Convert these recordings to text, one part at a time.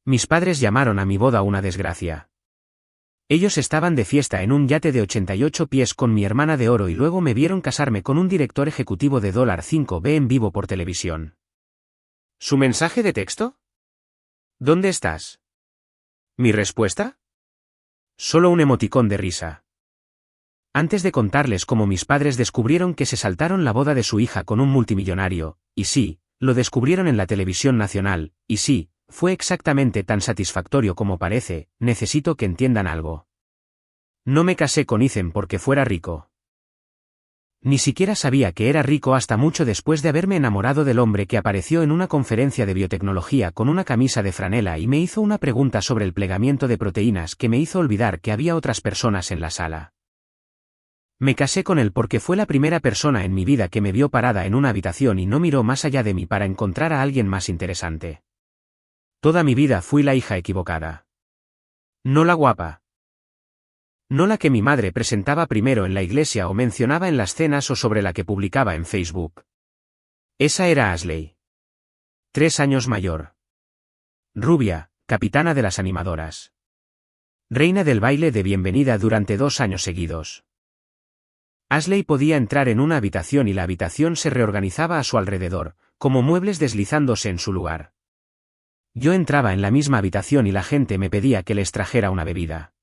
Mis padres llamaron a mi boda una desgracia. Ellos estaban de fiesta en un yate de 88 pies con mi hermana de oro y luego me vieron casarme con un director ejecutivo de $5B en vivo por televisión. ¿Su mensaje de texto? ¿Dónde estás? ¿Mi respuesta? Solo un emoticón de risa. Antes de contarles cómo mis padres descubrieron que se saltaron la boda de su hija con un multimillonario, y sí, lo descubrieron en la televisión nacional, y sí, fue exactamente tan satisfactorio como parece, necesito que entiendan algo. No me casé con Ethan porque fuera rico. Ni siquiera sabía que era rico hasta mucho después de haberme enamorado del hombre que apareció en una conferencia de biotecnología con una camisa de franela y me hizo una pregunta sobre el plegamiento de proteínas que me hizo olvidar que había otras personas en la sala. Me casé con él porque fue la primera persona en mi vida que me vio parada en una habitación y no miró más allá de mí para encontrar a alguien más interesante. Toda mi vida fui la hija equivocada. No la guapa. No la que mi madre presentaba primero en la iglesia o mencionaba en las cenas o sobre la que publicaba en Facebook. Esa era Ashley. 3 años mayor. Rubia, capitana de las animadoras. Reina del baile de bienvenida durante 2 años seguidos. Ashley podía entrar en una habitación y la habitación se reorganizaba a su alrededor, como muebles deslizándose en su lugar. Yo entraba en la misma habitación y la gente me pedía que les trajera una bebida.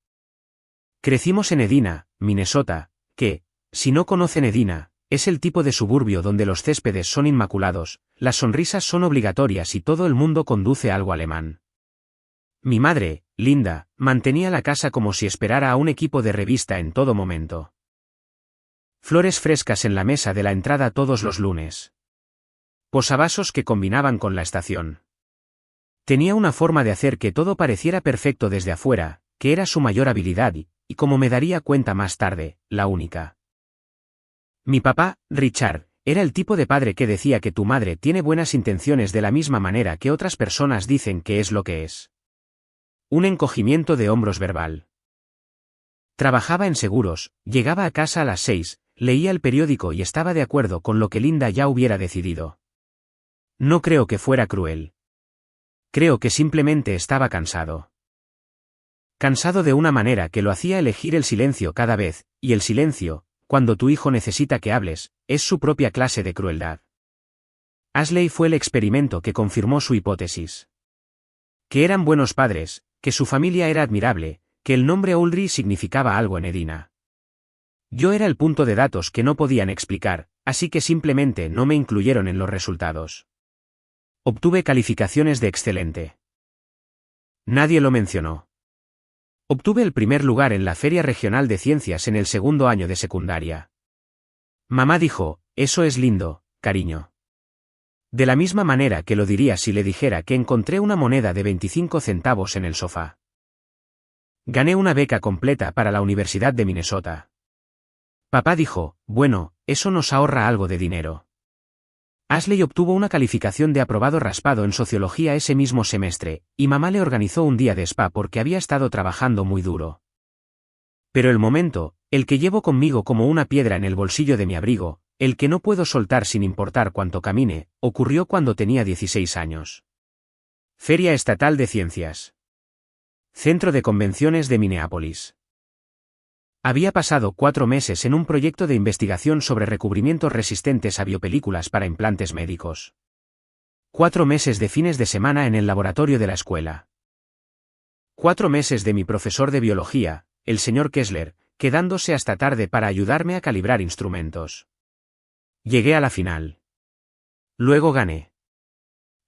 Crecimos en Edina, Minnesota, que, si no conocen Edina, es el tipo de suburbio donde los céspedes son inmaculados, las sonrisas son obligatorias y todo el mundo conduce algo alemán. Mi madre, Linda, mantenía la casa como si esperara a un equipo de revista en todo momento. Flores frescas en la mesa de la entrada todos los lunes. Posavasos que combinaban con la estación. Tenía una forma de hacer que todo pareciera perfecto desde afuera, que era su mayor habilidad y como me daría cuenta más tarde, la única. Mi papá, Richard, era el tipo de padre que decía que tu madre tiene buenas intenciones de la misma manera que otras personas dicen que es lo que es. Un encogimiento de hombros verbal. Trabajaba en seguros, llegaba a casa a las 6, leía el periódico y estaba de acuerdo con lo que Linda ya hubiera decidido. No creo que fuera cruel. Creo que simplemente estaba cansado. Cansado de una manera que lo hacía elegir el silencio cada vez, y el silencio, cuando tu hijo necesita que hables, es su propia clase de crueldad. Ashley fue el experimento que confirmó su hipótesis. Que eran buenos padres, que su familia era admirable, que el nombre Uldry significaba algo en Edina. Yo era el punto de datos que no podían explicar, así que simplemente no me incluyeron en los resultados. Obtuve calificaciones de excelente. Nadie lo mencionó. Obtuve el primer lugar en la Feria Regional de Ciencias en el 2º año de secundaria. Mamá dijo, eso es lindo, cariño. De la misma manera que lo diría si le dijera que encontré una moneda de 25 centavos en el sofá. Gané una beca completa para la Universidad de Minnesota. Papá dijo, bueno, eso nos ahorra algo de dinero. Ashley obtuvo una calificación de aprobado raspado en sociología ese mismo semestre, y mamá le organizó un día de spa porque había estado trabajando muy duro. Pero el momento, el que llevo conmigo como una piedra en el bolsillo de mi abrigo, el que no puedo soltar sin importar cuánto camine, ocurrió cuando tenía 16 años. Feria Estatal de Ciencias. Centro de Convenciones de Minneapolis. Había pasado 4 meses en un proyecto de investigación sobre recubrimientos resistentes a biopelículas para implantes médicos. 4 meses de fines de semana en el laboratorio de la escuela. 4 meses de mi profesor de biología, el señor Kessler, quedándose hasta tarde para ayudarme a calibrar instrumentos. Llegué a la final. Luego gané.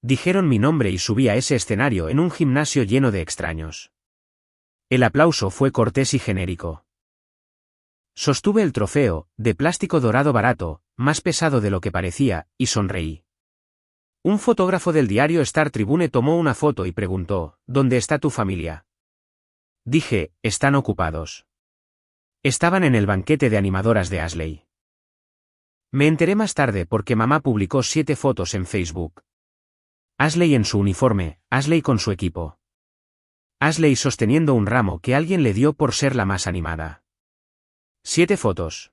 Dijeron mi nombre y subí a ese escenario en un gimnasio lleno de extraños. El aplauso fue cortés y genérico. Sostuve el trofeo, de plástico dorado barato, más pesado de lo que parecía, y sonreí. Un fotógrafo del diario Star Tribune tomó una foto y preguntó, ¿dónde está tu familia? Dije, están ocupados. Estaban en el banquete de animadoras de Ashley. Me enteré más tarde porque mamá publicó 7 fotos en Facebook. Ashley en su uniforme, Ashley con su equipo. Ashley sosteniendo un ramo que alguien le dio por ser la más animada. 7 fotos.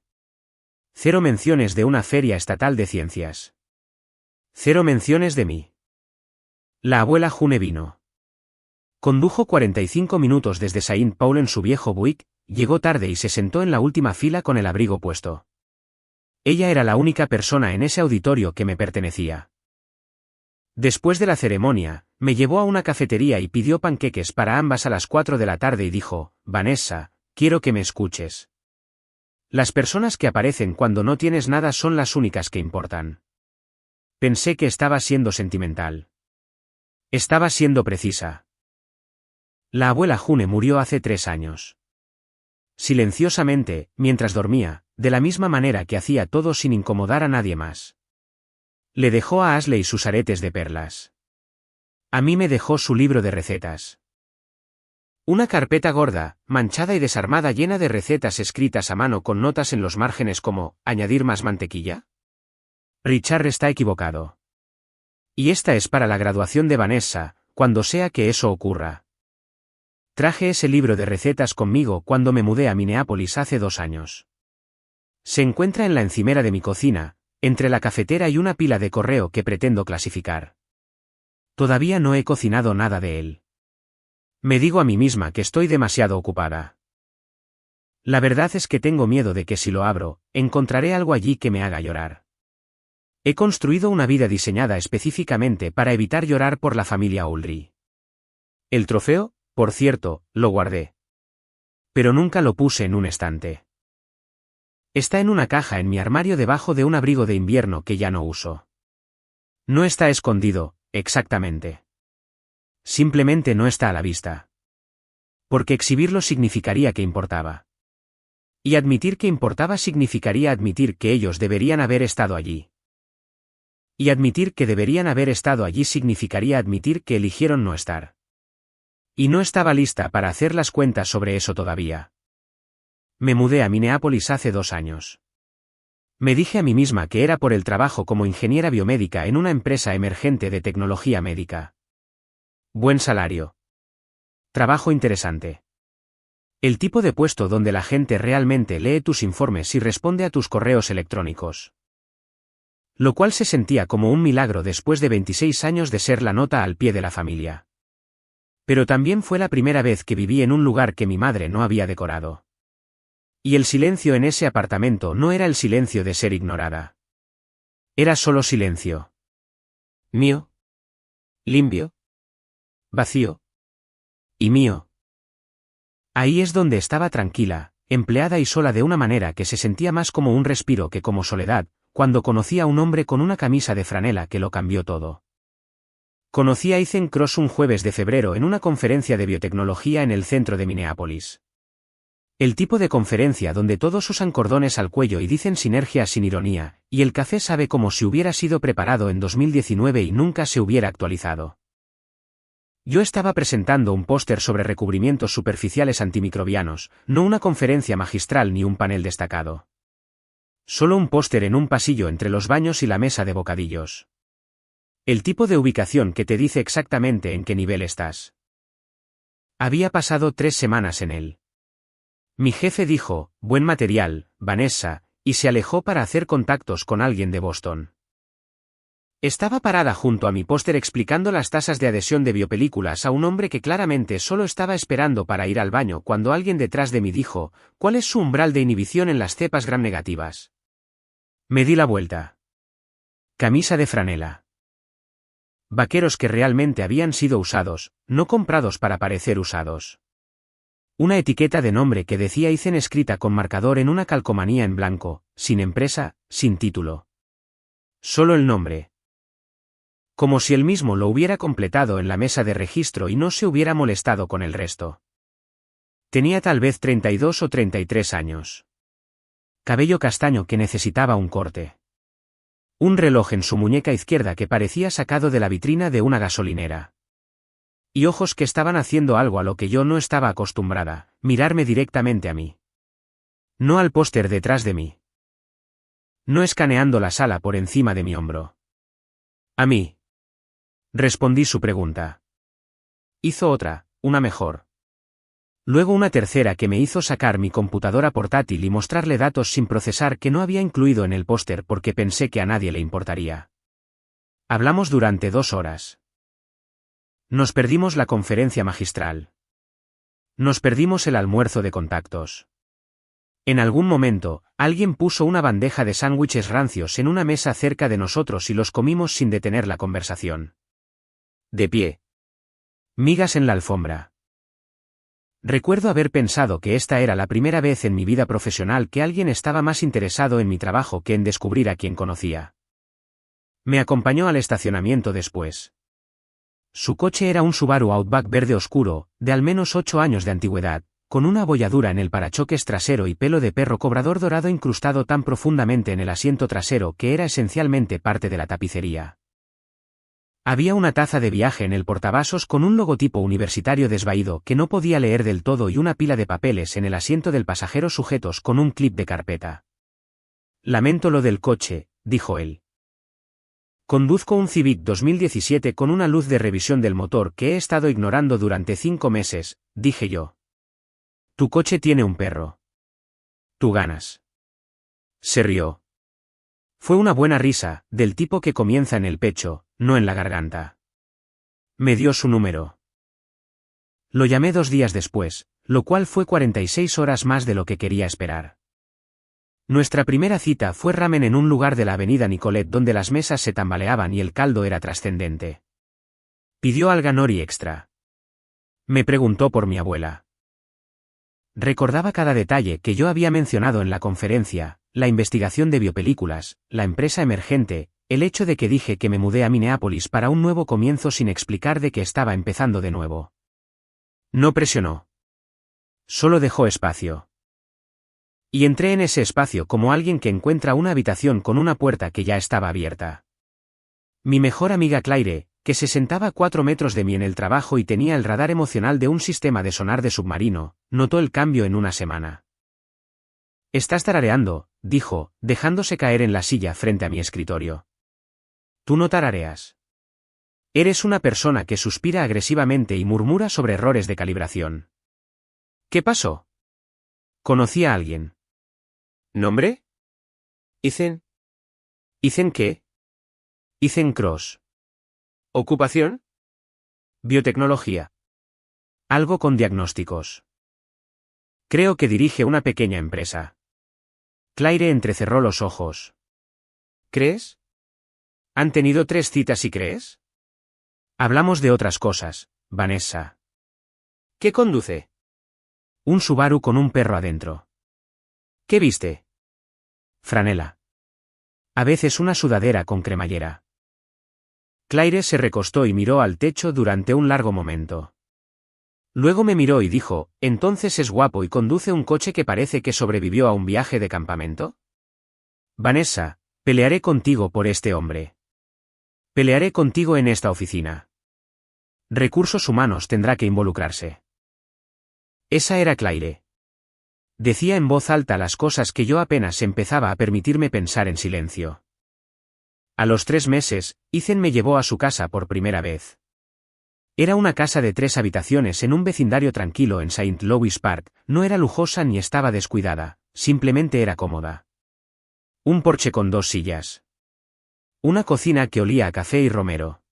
0 menciones de una feria estatal de ciencias. 0 menciones de mí. La abuela June vino. Condujo 45 minutos desde Saint Paul en su viejo Buick, llegó tarde y se sentó en la última fila con el abrigo puesto. Ella era la única persona en ese auditorio que me pertenecía. Después de la ceremonia, me llevó a una cafetería y pidió panqueques para ambas a las 4 de la tarde y dijo, Vanessa, quiero que me escuches. Las personas que aparecen cuando no tienes nada son las únicas que importan. Pensé que estaba siendo sentimental. Estaba siendo precisa. La abuela June murió hace 3 años. Silenciosamente, mientras dormía, de la misma manera que hacía todo sin incomodar a nadie más. Le dejó a Ashley sus aretes de perlas. A mí me dejó su libro de recetas. Una carpeta gorda, manchada y desarmada llena de recetas escritas a mano con notas en los márgenes como, ¿añadir más mantequilla? Richard está equivocado. Y esta es para la graduación de Vanessa, cuando sea que eso ocurra. Traje ese libro de recetas conmigo cuando me mudé a Minneapolis hace 2 años. Se encuentra en la encimera de mi cocina, entre la cafetera y una pila de correo que pretendo clasificar. Todavía no he cocinado nada de él. Me digo a mí misma que estoy demasiado ocupada. La verdad es que tengo miedo de que si lo abro, encontraré algo allí que me haga llorar. He construido una vida diseñada específicamente para evitar llorar por la familia Ulrich. El trofeo, por cierto, lo guardé. Pero nunca lo puse en un estante. Está en una caja en mi armario debajo de un abrigo de invierno que ya no uso. No está escondido, exactamente. Simplemente no está a la vista. Porque exhibirlo significaría que importaba. Y admitir que importaba significaría admitir que ellos deberían haber estado allí. Y admitir que deberían haber estado allí significaría admitir que eligieron no estar. Y no estaba lista para hacer las cuentas sobre eso todavía. Me mudé a Minneapolis hace 2 años. Me dije a mí misma que era por el trabajo como ingeniera biomédica en una empresa emergente de tecnología médica. Buen salario. Trabajo interesante. El tipo de puesto donde la gente realmente lee tus informes y responde a tus correos electrónicos. Lo cual se sentía como un milagro después de 26 años de ser la nota al pie de la familia. Pero también fue la primera vez que viví en un lugar que mi madre no había decorado. Y el silencio en ese apartamento no era el silencio de ser ignorada. Era solo silencio. Mío. Limpio. Vacío. Y mío. Ahí es donde estaba tranquila, empleada y sola de una manera que se sentía más como un respiro que como soledad, cuando conocí a un hombre con una camisa de franela que lo cambió todo. Conocí a Ethan Cross un jueves de febrero en una conferencia de biotecnología en el centro de Minneapolis. El tipo de conferencia donde todos usan cordones al cuello y dicen sinergia sin ironía, y el café sabe como si hubiera sido preparado en 2019 y nunca se hubiera actualizado. Yo estaba presentando un póster sobre recubrimientos superficiales antimicrobianos, no una conferencia magistral ni un panel destacado. Solo un póster en un pasillo entre los baños y la mesa de bocadillos. El tipo de ubicación que te dice exactamente en qué nivel estás. Había pasado 3 semanas en él. Mi jefe dijo, buen material, Vanessa, y se alejó para hacer contactos con alguien de Boston. Estaba parada junto a mi póster explicando las tasas de adhesión de biopelículas a un hombre que claramente solo estaba esperando para ir al baño cuando alguien detrás de mí dijo, ¿cuál es su umbral de inhibición en las cepas gram negativas? Me di la vuelta. Camisa de franela. Vaqueros que realmente habían sido usados, no comprados para parecer usados. Una etiqueta de nombre que decía Ethan escrita con marcador en una calcomanía en blanco, sin empresa, sin título. Solo el nombre. Como si él mismo lo hubiera completado en la mesa de registro y no se hubiera molestado con el resto. Tenía tal vez 32 o 33 años. Cabello castaño que necesitaba un corte. Un reloj en su muñeca izquierda que parecía sacado de la vitrina de una gasolinera. Y ojos que estaban haciendo algo a lo que yo no estaba acostumbrada, mirarme directamente a mí. No al póster detrás de mí. No escaneando la sala por encima de mi hombro. A mí. Respondí su pregunta. Hizo otra, una mejor. Luego una tercera que me hizo sacar mi computadora portátil y mostrarle datos sin procesar que no había incluido en el póster porque pensé que a nadie le importaría. Hablamos durante 2 horas. Nos perdimos la conferencia magistral. Nos perdimos el almuerzo de contactos. En algún momento, alguien puso una bandeja de sándwiches rancios en una mesa cerca de nosotros y los comimos sin detener la conversación. De pie. Migas en la alfombra. Recuerdo haber pensado que esta era la primera vez en mi vida profesional que alguien estaba más interesado en mi trabajo que en descubrir a quien conocía. Me acompañó al estacionamiento después. Su coche era un Subaru Outback verde oscuro, de al menos 8 años de antigüedad, con una abolladura en el parachoques trasero y pelo de perro cobrador dorado incrustado tan profundamente en el asiento trasero que era esencialmente parte de la tapicería. Había una taza de viaje en el portavasos con un logotipo universitario desvaído que no podía leer del todo y una pila de papeles en el asiento del pasajero sujetos con un clip de carpeta. Lamento lo del coche, dijo él. Conduzco un Civic 2017 con una luz de revisión del motor que he estado ignorando durante 5 meses, dije yo. Tu coche tiene un perro. Tú ganas. Se rió. Fue una buena risa, del tipo que comienza en el pecho, no en la garganta. Me dio su número. Lo llamé 2 días después, lo cual fue 46 horas más de lo que quería esperar. Nuestra primera cita fue ramen en un lugar de la avenida Nicolet donde las mesas se tambaleaban y el caldo era trascendente. Pidió alga nori extra. Me preguntó por mi abuela. Recordaba cada detalle que yo había mencionado en la conferencia, la investigación de biopelículas, la empresa emergente, el hecho de que dije que me mudé a Minneapolis para un nuevo comienzo sin explicar de que estaba empezando de nuevo. No presionó. Solo dejó espacio. Y entré en ese espacio como alguien que encuentra una habitación con una puerta que ya estaba abierta. Mi mejor amiga Claire, que se sentaba a 4 metros de mí en el trabajo y tenía el radar emocional de un sistema de sonar de submarino, notó el cambio en una semana. Estás tarareando, dijo, dejándose caer en la silla frente a mi escritorio. Tú no tarareas. Eres una persona que suspira agresivamente y murmura sobre errores de calibración. ¿Qué pasó? Conocí a alguien. ¿Nombre? Ethan. ¿Ethan qué? Ethan Cross. ¿Ocupación? Biotecnología. Algo con diagnósticos. Creo que dirige una pequeña empresa. Claire entrecerró los ojos. ¿Crees? ¿Han tenido 3 citas y crees? Hablamos de otras cosas, Vanessa. ¿Qué conduce? Un Subaru con un perro adentro. ¿Qué viste? Franela. A veces una sudadera con cremallera. Claire se recostó y miró al techo durante un largo momento. Luego me miró y dijo, ¿entonces es guapo y conduce un coche que parece que sobrevivió a un viaje de campamento? Vanessa, pelearé contigo por este hombre. Pelearé contigo en esta oficina. Recursos humanos tendrá que involucrarse. Esa era Claire. Decía en voz alta las cosas que yo apenas empezaba a permitirme pensar en silencio. A los 3 meses, Ethan me llevó a su casa por primera vez. Era una casa de 3 habitaciones en un vecindario tranquilo en St. Louis Park, no era lujosa ni estaba descuidada, simplemente era cómoda. Un porche con 2 sillas. Una cocina que olía a café y romero.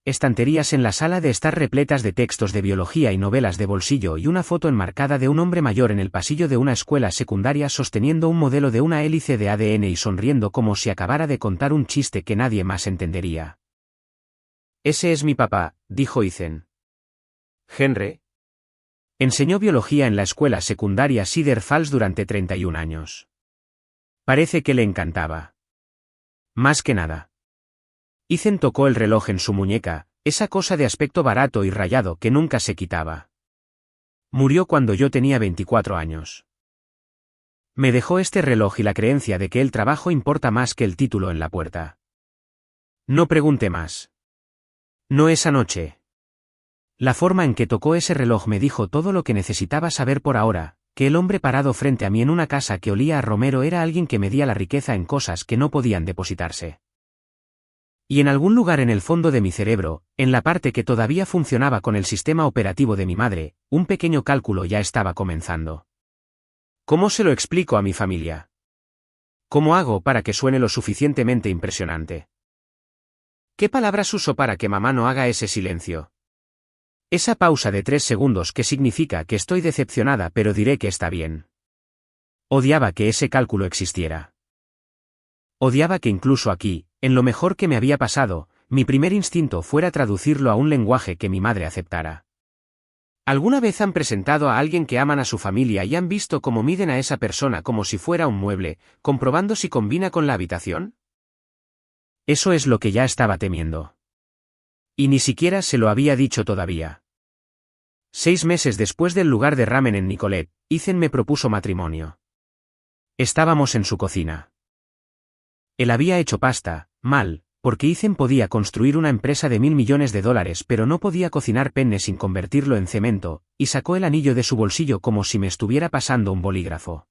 Estanterías en la sala de estar repletas de textos de biología y novelas de bolsillo y una foto enmarcada de un hombre mayor en el pasillo de una escuela secundaria sosteniendo un modelo de una hélice de ADN y sonriendo como si acabara de contar un chiste que nadie más entendería. Ese es mi papá, dijo Ethan. Henry. Enseñó biología en la escuela secundaria Cedar Falls durante 31 años. Parece que le encantaba. Más que nada. Ethan tocó el reloj en su muñeca, esa cosa de aspecto barato y rayado que nunca se quitaba. Murió cuando yo tenía 24 años. Me dejó este reloj y la creencia de que el trabajo importa más que el título en la puerta. No pregunté más. No esa noche. La forma en que tocó ese reloj me dijo todo lo que necesitaba saber por ahora, que el hombre parado frente a mí en una casa que olía a romero era alguien que medía la riqueza en cosas que no podían depositarse. Y en algún lugar en el fondo de mi cerebro, en la parte que todavía funcionaba con el sistema operativo de mi madre, un pequeño cálculo ya estaba comenzando. ¿Cómo se lo explico a mi familia? ¿Cómo hago para que suene lo suficientemente impresionante? ¿Qué palabras uso para que mamá no haga ese silencio? Esa pausa de 3 segundos que significa que estoy decepcionada pero diré que está bien. Odiaba que ese cálculo existiera. Odiaba que incluso aquí, en lo mejor que me había pasado, mi primer instinto fuera traducirlo a un lenguaje que mi madre aceptara. ¿Alguna vez han presentado a alguien que aman a su familia y han visto cómo miden a esa persona como si fuera un mueble, comprobando si combina con la habitación? Eso es lo que ya estaba temiendo. Y ni siquiera se lo había dicho todavía. 6 meses después del lugar de ramen en Nicolet, Ethan me propuso matrimonio. Estábamos en su cocina. Él había hecho pasta, mal, porque Ethan podía construir una empresa de $1.000 millones, pero no podía cocinar penne sin convertirlo en cemento, y sacó el anillo de su bolsillo como si me estuviera pasando un bolígrafo.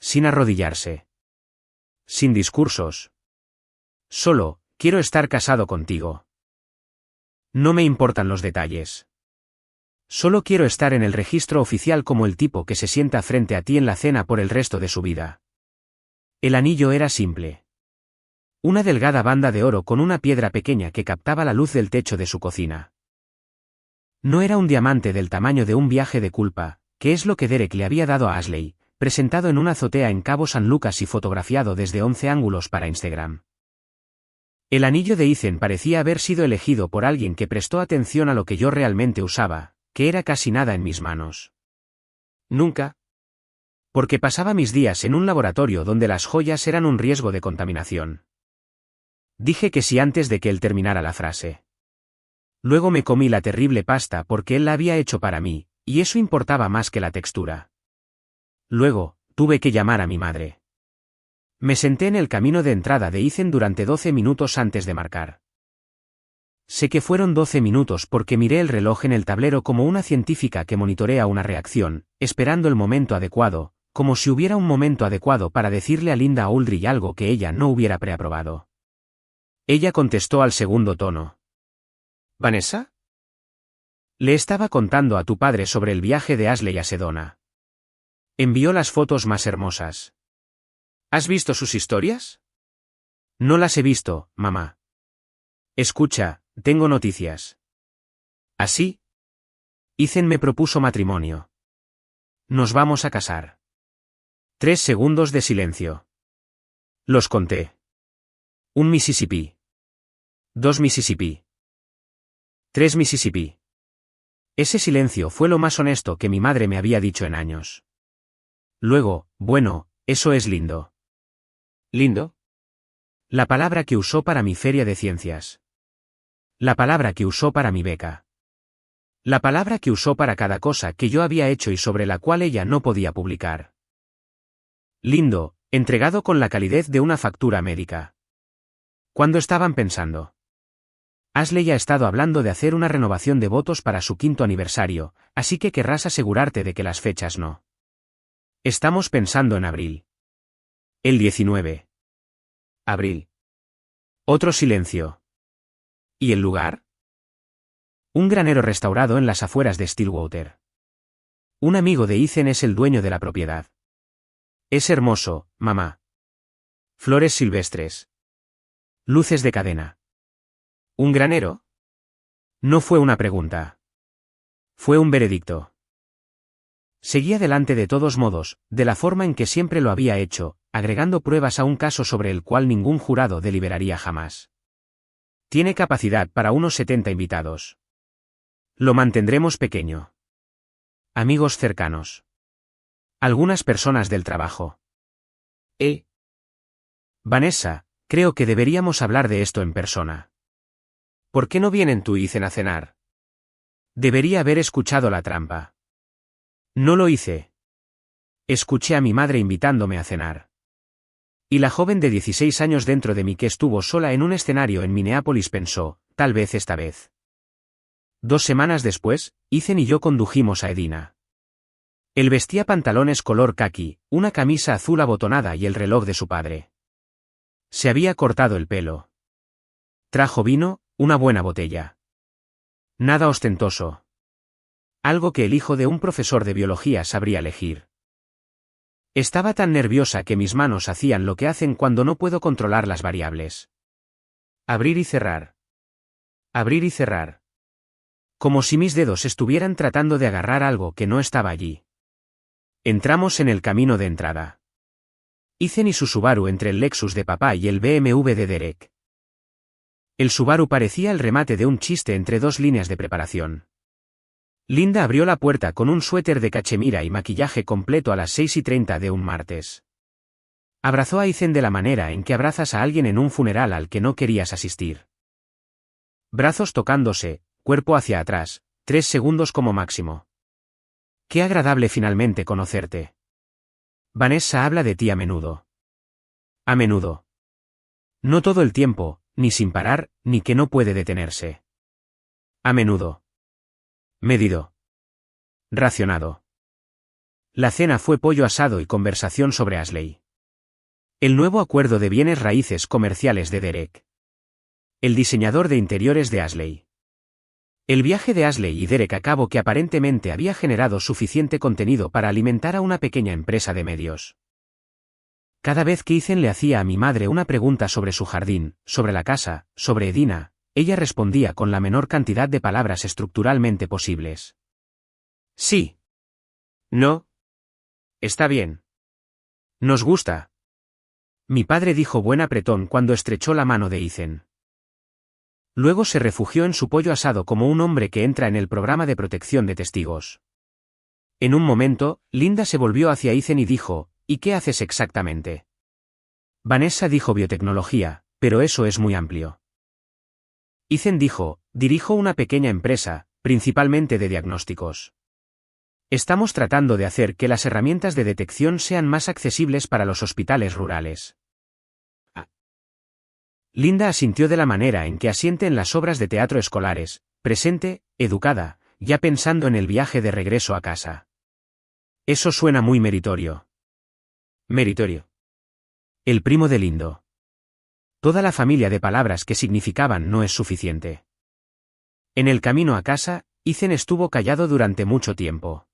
Sin arrodillarse. Sin discursos. Solo, quiero estar casado contigo. No me importan los detalles. Solo quiero estar en el registro oficial como el tipo que se sienta frente a ti en la cena por el resto de su vida. El anillo era simple. Una delgada banda de oro con una piedra pequeña que captaba la luz del techo de su cocina. No era un diamante del tamaño de un viaje de culpa, que es lo que Derek le había dado a Ashley, presentado en una azotea en Cabo San Lucas y fotografiado desde 11 ángulos para Instagram. El anillo de Ethan parecía haber sido elegido por alguien que prestó atención a lo que yo realmente usaba, que era casi nada en mis manos. Nunca. Porque pasaba mis días en un laboratorio donde las joyas eran un riesgo de contaminación. Dije que sí antes de que él terminara la frase. Luego me comí la terrible pasta porque él la había hecho para mí, y eso importaba más que la textura. Luego, tuve que llamar a mi madre. Me senté en el camino de entrada de Ethan durante 12 minutos antes de marcar. Sé que fueron 12 minutos porque miré el reloj en el tablero como una científica que monitorea una reacción, esperando el momento adecuado, como si hubiera un momento adecuado para decirle a Linda Aldrich algo que ella no hubiera preaprobado. Ella contestó al segundo tono. ¿Vanessa? Le estaba contando a tu padre sobre el viaje de Ashley a Sedona. Envió las fotos más hermosas. ¿Has visto sus historias? No las he visto, mamá. Escucha, tengo noticias. ¿Así? Ethan me propuso matrimonio. Nos vamos a casar. 3 segundos de silencio. Los conté. 1 Mississippi. 2 Mississippi. 3 Mississippi. Ese silencio fue lo más honesto que mi madre me había dicho en años. Luego, bueno, eso es lindo. ¿Lindo? La palabra que usó para mi feria de ciencias. La palabra que usó para mi beca. La palabra que usó para cada cosa que yo había hecho y sobre la cual ella no podía publicar. Lindo, entregado con la calidez de una factura médica. ¿Cuándo estaban pensando? Ashley ha estado hablando de hacer una renovación de votos para su 5º aniversario, así que querrás asegurarte de que las fechas no. Estamos pensando en abril. El 19. Abril. Otro silencio. ¿Y el lugar? Un granero restaurado en las afueras de Stillwater. Un amigo de Ethan es el dueño de la propiedad. Es hermoso, mamá. Flores silvestres. Luces de cadena. ¿Un granero? No fue una pregunta. Fue un veredicto. Seguí adelante de todos modos, de la forma en que siempre lo había hecho, agregando pruebas a un caso sobre el cual ningún jurado deliberaría jamás. Tiene capacidad para unos 70 invitados. Lo mantendremos pequeño. Amigos cercanos. Algunas personas del trabajo. Vanessa, creo que deberíamos hablar de esto en persona. ¿Por qué no vienen tú y Ethan a cenar? Debería haber escuchado la trampa. No lo hice. Escuché a mi madre invitándome a cenar. Y la joven de 16 años dentro de mí que estuvo sola en un escenario en Minneapolis pensó, tal vez esta vez. 2 semanas después, Ethan y yo condujimos a Edina. Él vestía pantalones color caqui, una camisa azul abotonada y el reloj de su padre. Se había cortado el pelo. Trajo vino, una buena botella. Nada ostentoso. Algo que el hijo de un profesor de biología sabría elegir. Estaba tan nerviosa que mis manos hacían lo que hacen cuando no puedo controlar las variables. Abrir y cerrar. Abrir y cerrar. Como si mis dedos estuvieran tratando de agarrar algo que no estaba allí. Entramos en el camino de entrada. Ethan y su Subaru entre el Lexus de papá y el BMW de Derek. El Subaru parecía el remate de un chiste entre dos líneas de preparación. Linda abrió la puerta con un suéter de cachemira y maquillaje completo a las 6:30 de un martes. Abrazó a Ethan de la manera en que abrazas a alguien en un funeral al que no querías asistir. Brazos tocándose, cuerpo hacia atrás, 3 segundos como máximo. Qué agradable finalmente conocerte. Vanessa habla de ti a menudo. A menudo. No todo el tiempo, ni sin parar, ni que no puede detenerse. A menudo. Medido. Racionado. La cena fue pollo asado y conversación sobre Ashley. El nuevo acuerdo de bienes raíces comerciales de Derek. El diseñador de interiores de Ashley. El viaje de Ashley y Derek a cabo que aparentemente había generado suficiente contenido para alimentar a una pequeña empresa de medios. Cada vez que Ethan le hacía a mi madre una pregunta sobre su jardín, sobre la casa, sobre Edina, ella respondía con la menor cantidad de palabras estructuralmente posibles. Sí. No. Está bien. Nos gusta. Mi padre dijo buen apretón cuando estrechó la mano de Ethan. Luego se refugió en su pollo asado como un hombre que entra en el programa de protección de testigos. En un momento, Linda se volvió hacia Ethan y dijo, ¿y qué haces exactamente? Vanessa dijo biotecnología, pero eso es muy amplio. Ethan dijo, dirijo una pequeña empresa, principalmente de diagnósticos. Estamos tratando de hacer que las herramientas de detección sean más accesibles para los hospitales rurales. Linda asintió de la manera en que asiente en las obras de teatro escolares, presente, educada, ya pensando en el viaje de regreso a casa. Eso suena muy meritorio. Meritorio. El primo de Lindo. Toda la familia de palabras que significaban no es suficiente. En el camino a casa, Ethan estuvo callado durante mucho tiempo.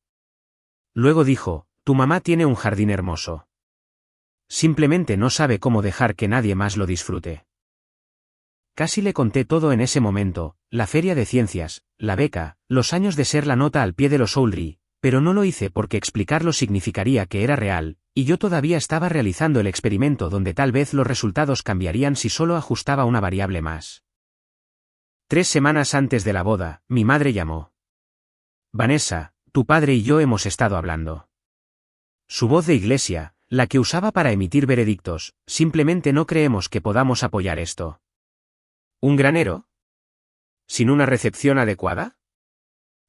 Luego dijo, tu mamá tiene un jardín hermoso. Simplemente no sabe cómo dejar que nadie más lo disfrute. Casi le conté todo en ese momento, la feria de ciencias, la beca, los años de ser la nota al pie de los Oldry, pero no lo hice porque explicarlo significaría que era real, y yo todavía estaba realizando el experimento donde tal vez los resultados cambiarían si solo ajustaba una variable más. 3 semanas antes de la boda, mi madre llamó. Vanessa, tu padre y yo hemos estado hablando. Su voz de iglesia, la que usaba para emitir veredictos, simplemente no creemos que podamos apoyar esto. ¿Un granero? ¿Sin una recepción adecuada?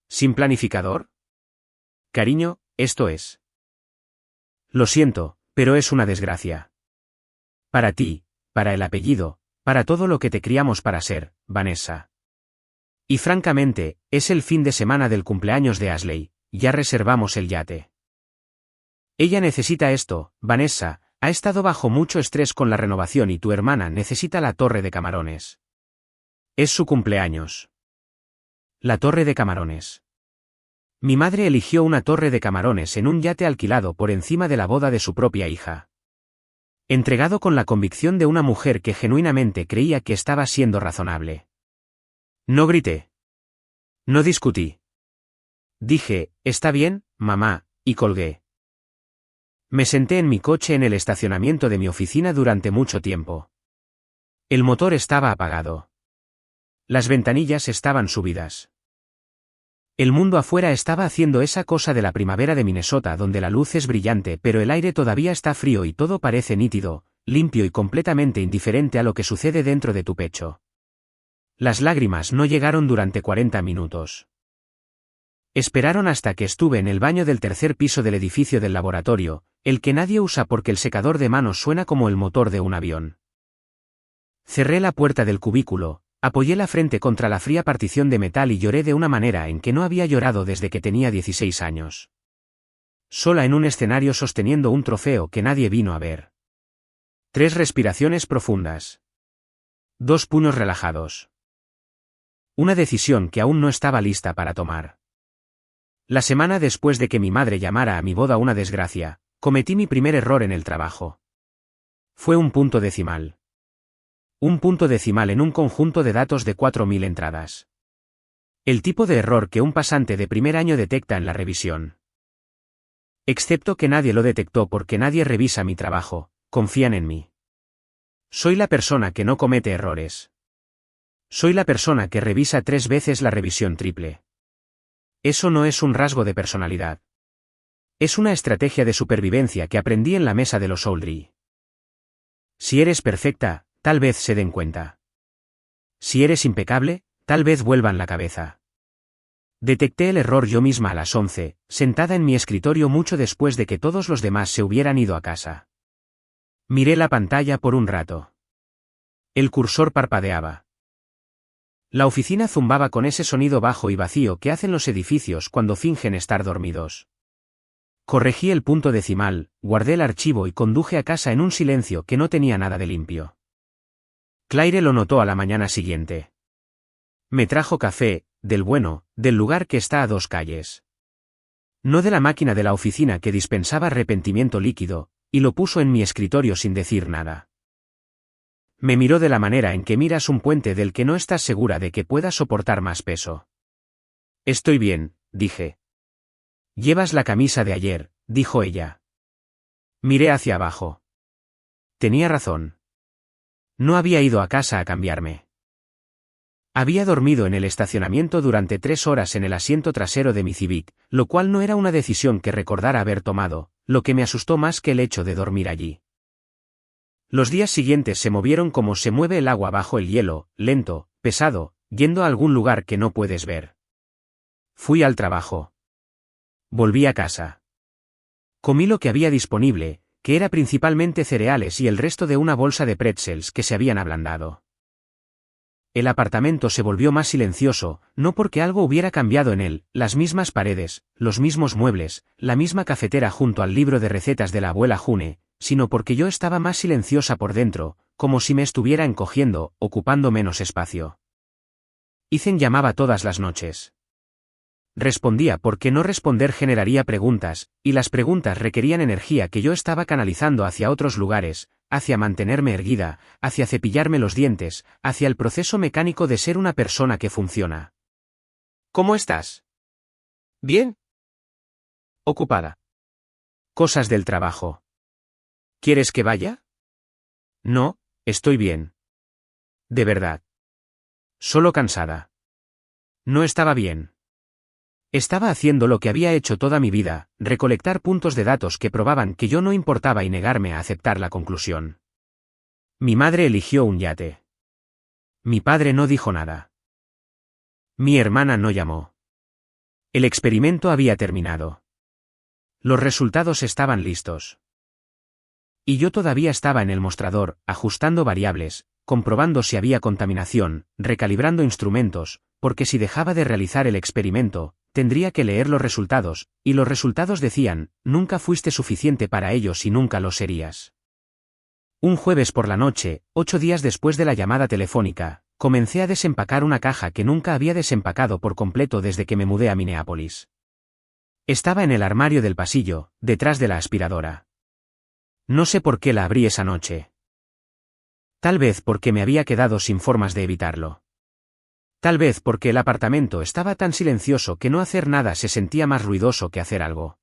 ¿Sin planificador? Cariño, esto es. Lo siento, pero es una desgracia. Para ti, para el apellido, para todo lo que te criamos para ser, Vanessa. Y francamente, es el fin de semana del cumpleaños de Ashley, ya reservamos el yate. Ella necesita esto, Vanessa, ha estado bajo mucho estrés con la renovación y tu hermana necesita la torre de camarones. Es su cumpleaños. La torre de camarones. Mi madre eligió una torre de camarones en un yate alquilado por encima de la boda de su propia hija. Entregado con la convicción de una mujer que genuinamente creía que estaba siendo razonable. No grité. No discutí. Dije, está bien, mamá, y colgué. Me senté en mi coche en el estacionamiento de mi oficina durante mucho tiempo. El motor estaba apagado. Las ventanillas estaban subidas. El mundo afuera estaba haciendo esa cosa de la primavera de Minnesota donde la luz es brillante pero el aire todavía está frío y todo parece nítido, limpio y completamente indiferente a lo que sucede dentro de tu pecho. Las lágrimas no llegaron durante 40 minutos. Esperaron hasta que estuve en el baño del tercer piso del edificio del laboratorio, el que nadie usa porque el secador de manos suena como el motor de un avión. Cerré la puerta del cubículo. Apoyé la frente contra la fría partición de metal y lloré de una manera en que no había llorado desde que tenía 16 años. Sola en un escenario sosteniendo un trofeo que nadie vino a ver. 3 respiraciones profundas. 2 puños relajados. Una decisión que aún no estaba lista para tomar. La semana después de que mi madre llamara a mi boda una desgracia, cometí mi primer error en el trabajo. Fue un punto decimal. Un punto decimal en un conjunto de datos de 4000 entradas. El tipo de error que un pasante de primer año detecta en la revisión. Excepto que nadie lo detectó porque nadie revisa mi trabajo, confían en mí. Soy la persona que no comete errores. Soy la persona que revisa 3 veces la revisión triple. Eso no es un rasgo de personalidad. Es una estrategia de supervivencia que aprendí en la mesa de los Oldry. Si eres perfecta, tal vez se den cuenta. Si eres impecable, tal vez vuelvan la cabeza. Detecté el error yo misma a las 11, sentada en mi escritorio mucho después de que todos los demás se hubieran ido a casa. Miré la pantalla por un rato. El cursor parpadeaba. La oficina zumbaba con ese sonido bajo y vacío que hacen los edificios cuando fingen estar dormidos. Corregí el punto decimal, guardé el archivo y conduje a casa en un silencio que no tenía nada de limpio. Claire lo notó a la mañana siguiente. Me trajo café, del bueno, del lugar que está a 2 calles. No de la máquina de la oficina que dispensaba arrepentimiento líquido, y lo puso en mi escritorio sin decir nada. Me miró de la manera en que miras un puente del que no estás segura de que pueda soportar más peso. Estoy bien, dije. Llevas la camisa de ayer, dijo ella. Miré hacia abajo. Tenía razón. No había ido a casa a cambiarme. Había dormido en el estacionamiento durante 3 horas en el asiento trasero de mi Civic, lo cual no era una decisión que recordara haber tomado, lo que me asustó más que el hecho de dormir allí. Los días siguientes se movieron como se mueve el agua bajo el hielo, lento, pesado, yendo a algún lugar que no puedes ver. Fui al trabajo. Volví a casa. Comí lo que había disponible, que era principalmente cereales y el resto de una bolsa de pretzels que se habían ablandado. El apartamento se volvió más silencioso, no porque algo hubiera cambiado en él, las mismas paredes, los mismos muebles, la misma cafetera junto al libro de recetas de la abuela June, sino porque yo estaba más silenciosa por dentro, como si me estuviera encogiendo, ocupando menos espacio. Ethan llamaba todas las noches. Respondía porque no responder generaría preguntas, y las preguntas requerían energía que yo estaba canalizando hacia otros lugares, hacia mantenerme erguida, hacia cepillarme los dientes, hacia el proceso mecánico de ser una persona que funciona. ¿Cómo estás? Bien. Ocupada. Cosas del trabajo. ¿Quieres que vaya? No, estoy bien. De verdad. Solo cansada. No estaba bien. Estaba haciendo lo que había hecho toda mi vida, recolectar puntos de datos que probaban que yo no importaba y negarme a aceptar la conclusión. Mi madre eligió un yate. Mi padre no dijo nada. Mi hermana no llamó. El experimento había terminado. Los resultados estaban listos. Y yo todavía estaba en el mostrador, ajustando variables, comprobando si había contaminación, recalibrando instrumentos, porque si dejaba de realizar el experimento, tendría que leer los resultados, y los resultados decían, nunca fuiste suficiente para ellos y nunca lo serías. Un jueves por la noche, 8 días después de la llamada telefónica, comencé a desempacar una caja que nunca había desempacado por completo desde que me mudé a Minneapolis. Estaba en el armario del pasillo, detrás de la aspiradora. No sé por qué la abrí esa noche. Tal vez porque me había quedado sin formas de evitarlo. Tal vez porque el apartamento estaba tan silencioso que no hacer nada se sentía más ruidoso que hacer algo.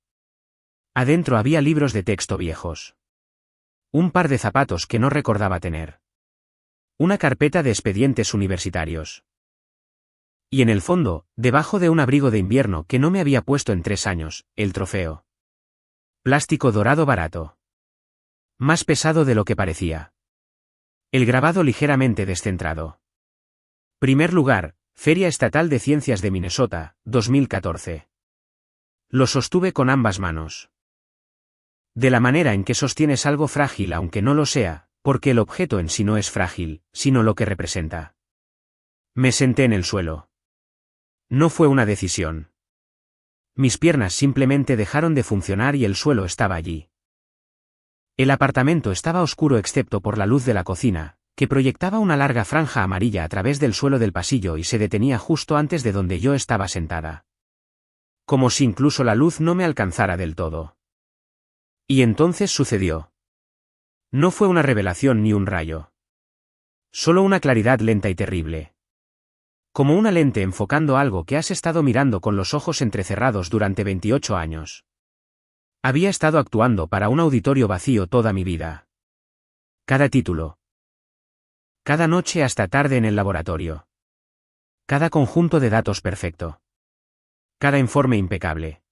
Adentro había libros de texto viejos. Un par de zapatos que no recordaba tener. Una carpeta de expedientes universitarios. Y en el fondo, debajo de un abrigo de invierno que no me había puesto en 3 años, el trofeo. Plástico dorado barato. Más pesado de lo que parecía. El grabado ligeramente descentrado. Primer lugar, Feria Estatal de Ciencias de Minnesota, 2014. Lo sostuve con ambas manos. De la manera en que sostienes algo frágil aunque no lo sea, porque el objeto en sí no es frágil, sino lo que representa. Me senté en el suelo. No fue una decisión. Mis piernas simplemente dejaron de funcionar y el suelo estaba allí. El apartamento estaba oscuro excepto por la luz de la cocina, que proyectaba una larga franja amarilla a través del suelo del pasillo y se detenía justo antes de donde yo estaba sentada. Como si incluso la luz no me alcanzara del todo. Y entonces sucedió. No fue una revelación ni un rayo. Solo una claridad lenta y terrible. Como una lente enfocando algo que has estado mirando con los ojos entrecerrados durante 28 años. Había estado actuando para un auditorio vacío toda mi vida. Cada título. Cada noche hasta tarde en el laboratorio. Cada conjunto de datos perfecto. Cada informe impecable.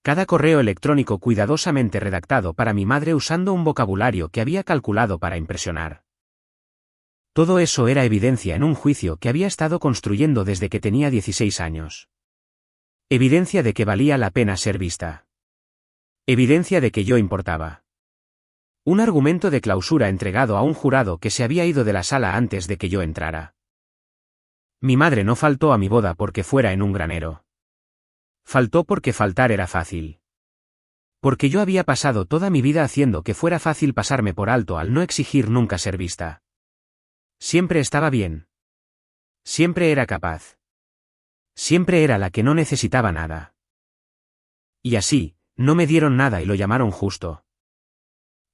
Cada correo electrónico cuidadosamente redactado para mi madre usando un vocabulario que había calculado para impresionar. Todo eso era evidencia en un juicio que había estado construyendo desde que tenía 16 años. Evidencia de que valía la pena ser vista. Evidencia de que yo importaba. Un argumento de clausura entregado a un jurado que se había ido de la sala antes de que yo entrara. Mi madre no faltó a mi boda porque fuera en un granero. Faltó porque faltar era fácil. Porque yo había pasado toda mi vida haciendo que fuera fácil pasarme por alto al no exigir nunca ser vista. Siempre estaba bien. Siempre era capaz. Siempre era la que no necesitaba nada. Y así, no me dieron nada y lo llamaron justo.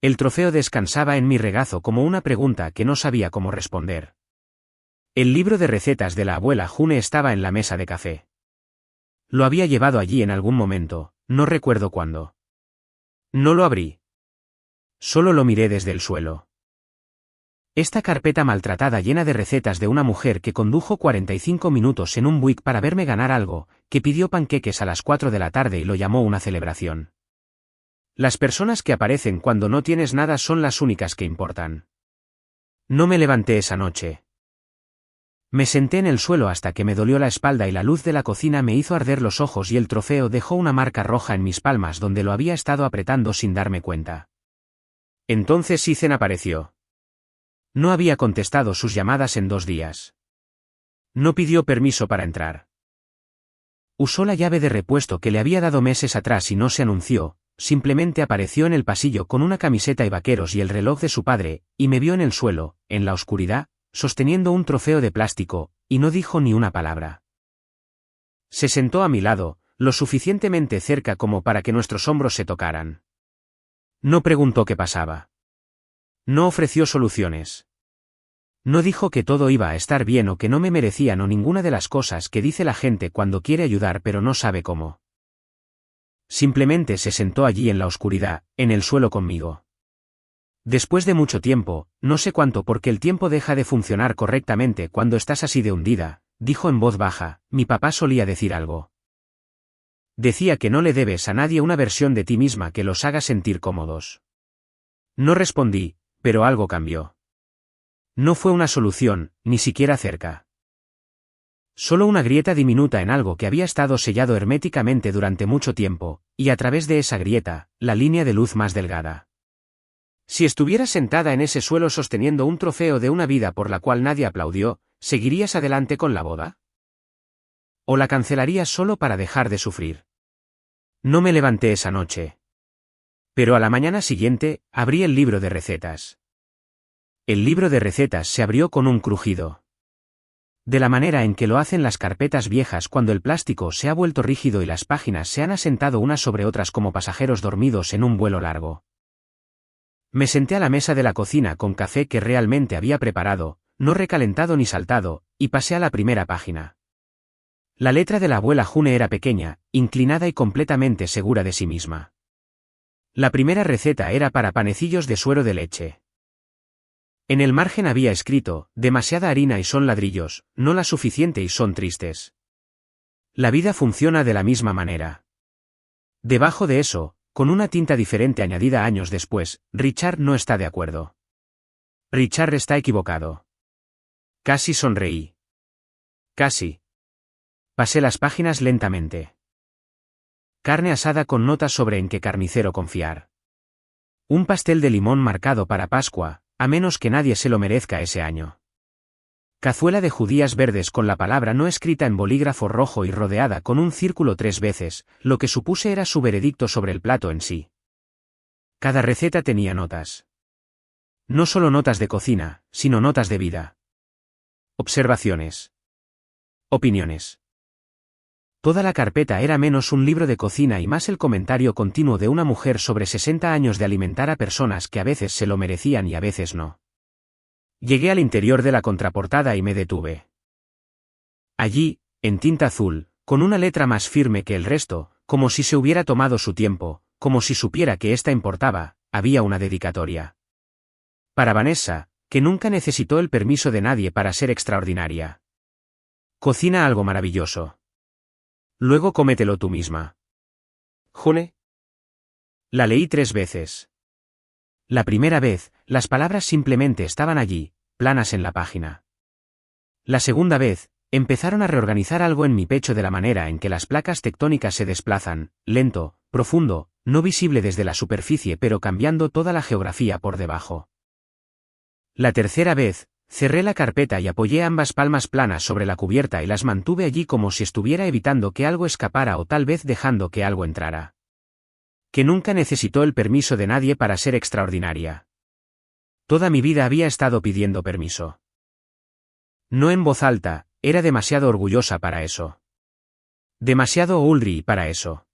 El trofeo descansaba en mi regazo como una pregunta que no sabía cómo responder. El libro de recetas de la abuela June estaba en la mesa de café. Lo había llevado allí en algún momento, no recuerdo cuándo. No lo abrí. Solo lo miré desde el suelo. Esta carpeta maltratada llena de recetas de una mujer que condujo 45 minutos en un Buick para verme ganar algo, que pidió panqueques a las 4 de la tarde y lo llamó una celebración. Las personas que aparecen cuando no tienes nada son las únicas que importan. No me levanté esa noche. Me senté en el suelo hasta que me dolió la espalda y la luz de la cocina me hizo arder los ojos y el trofeo dejó una marca roja en mis palmas donde lo había estado apretando sin darme cuenta. Entonces Ethan apareció. No había contestado sus llamadas en 2 días. No pidió permiso para entrar. Usó la llave de repuesto que le había dado meses atrás y no se anunció, simplemente apareció en el pasillo con una camiseta y vaqueros y el reloj de su padre, y me vio en el suelo, en la oscuridad, sosteniendo un trofeo de plástico, y no dijo ni una palabra. Se sentó a mi lado, lo suficientemente cerca como para que nuestros hombros se tocaran. No preguntó qué pasaba. No ofreció soluciones. No dijo que todo iba a estar bien o que no me merecían o ninguna de las cosas que dice la gente cuando quiere ayudar pero no sabe cómo. Simplemente se sentó allí en la oscuridad, en el suelo conmigo. Después de mucho tiempo, no sé cuánto porque el tiempo deja de funcionar correctamente cuando estás así de hundida, dijo en voz baja, mi papá solía decir algo. Decía que no le debes a nadie una versión de ti misma que los haga sentir cómodos. No respondí, pero algo cambió. No fue una solución, ni siquiera cerca. Solo una grieta diminuta en algo que había estado sellado herméticamente durante mucho tiempo, y a través de esa grieta, la línea de luz más delgada. Si estuvieras sentada en ese suelo sosteniendo un trofeo de una vida por la cual nadie aplaudió, ¿seguirías adelante con la boda? ¿O la cancelarías solo para dejar de sufrir? No me levanté esa noche. Pero a la mañana siguiente, abrí el libro de recetas. El libro de recetas se abrió con un crujido. De la manera en que lo hacen las carpetas viejas cuando el plástico se ha vuelto rígido y las páginas se han asentado unas sobre otras como pasajeros dormidos en un vuelo largo. Me senté a la mesa de la cocina con café que realmente había preparado, no recalentado ni saltado, y pasé a la primera página. La letra de la abuela June era pequeña, inclinada y completamente segura de sí misma. La primera receta era para panecillos de suero de leche. En el margen había escrito, demasiada harina y son ladrillos, no la suficiente y son tristes. La vida funciona de la misma manera. Debajo de eso, con una tinta diferente añadida años después, Richard no está de acuerdo. Richard está equivocado. Casi sonreí. Casi. Pasé las páginas lentamente. Carne asada con notas sobre en qué carnicero confiar. Un pastel de limón marcado para Pascua, a menos que nadie se lo merezca ese año. Cazuela de judías verdes con la palabra no escrita en bolígrafo rojo y rodeada con un círculo 3 veces, lo que supuse era su veredicto sobre el plato en sí. Cada receta tenía notas. No solo notas de cocina, sino notas de vida. Observaciones. Opiniones. Toda la carpeta era menos un libro de cocina y más el comentario continuo de una mujer sobre 60 años de alimentar a personas que a veces se lo merecían y a veces no. Llegué al interior de la contraportada y me detuve. Allí, en tinta azul, con una letra más firme que el resto, como si se hubiera tomado su tiempo, como si supiera que esta importaba, había una dedicatoria. Para Vanessa, que nunca necesitó el permiso de nadie para ser extraordinaria. Cocina algo maravilloso. Luego cómetelo tú misma. June. La leí 3 veces. La primera vez, las palabras simplemente estaban allí, planas en la página. La segunda vez, empezaron a reorganizar algo en mi pecho de la manera en que las placas tectónicas se desplazan, lento, profundo, no visible desde la superficie pero cambiando toda la geografía por debajo. La tercera vez, cerré la carpeta y apoyé ambas palmas planas sobre la cubierta y las mantuve allí como si estuviera evitando que algo escapara o tal vez dejando que algo entrara. Que nunca necesitó el permiso de nadie para ser extraordinaria. Toda mi vida había estado pidiendo permiso. No en voz alta, era demasiado orgullosa para eso. Demasiado Ulrich para eso.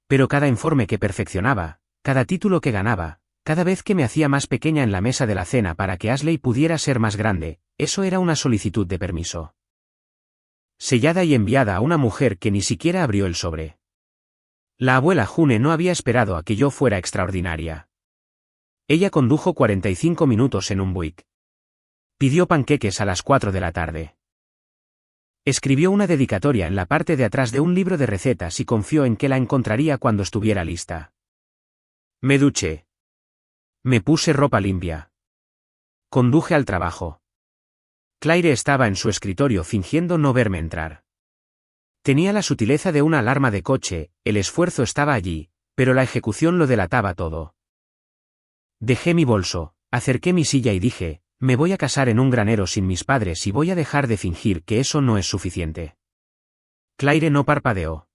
Pero cada informe que perfeccionaba, cada título que ganaba, cada vez que me hacía más pequeña en la mesa de la cena para que Ashley pudiera ser más grande, eso era una solicitud de permiso. Sellada y enviada a una mujer que ni siquiera abrió el sobre. La abuela June no había esperado a que yo fuera extraordinaria. Ella condujo 45 minutos en un Buick. Pidió panqueques a las 4 de la tarde. Escribió una dedicatoria en la parte de atrás de un libro de recetas y confió en que la encontraría cuando estuviera lista. Me duché. Me puse ropa limpia. Conduje al trabajo. Claire estaba en su escritorio fingiendo no verme entrar. Tenía la sutileza de una alarma de coche, el esfuerzo estaba allí, pero la ejecución lo delataba todo. Dejé mi bolso, acerqué mi silla y dije, me voy a casar en un granero sin mis padres y voy a dejar de fingir que eso no es suficiente. Claire no parpadeó.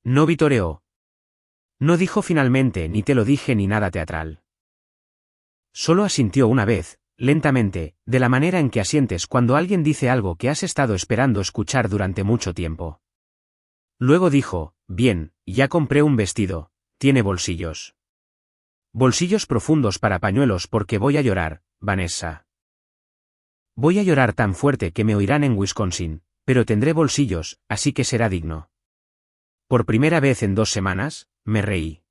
No vitoreó. No dijo finalmente ni te lo dije ni nada teatral. Solo asintió una vez, lentamente, de la manera en que asientes cuando alguien dice algo que has estado esperando escuchar durante mucho tiempo. Luego dijo, bien, ya compré un vestido, tiene bolsillos. Bolsillos profundos para pañuelos porque voy a llorar, Vanessa. Voy a llorar tan fuerte que me oirán en Wisconsin, pero tendré bolsillos, así que será digno. Por primera vez en 2 semanas, me reí.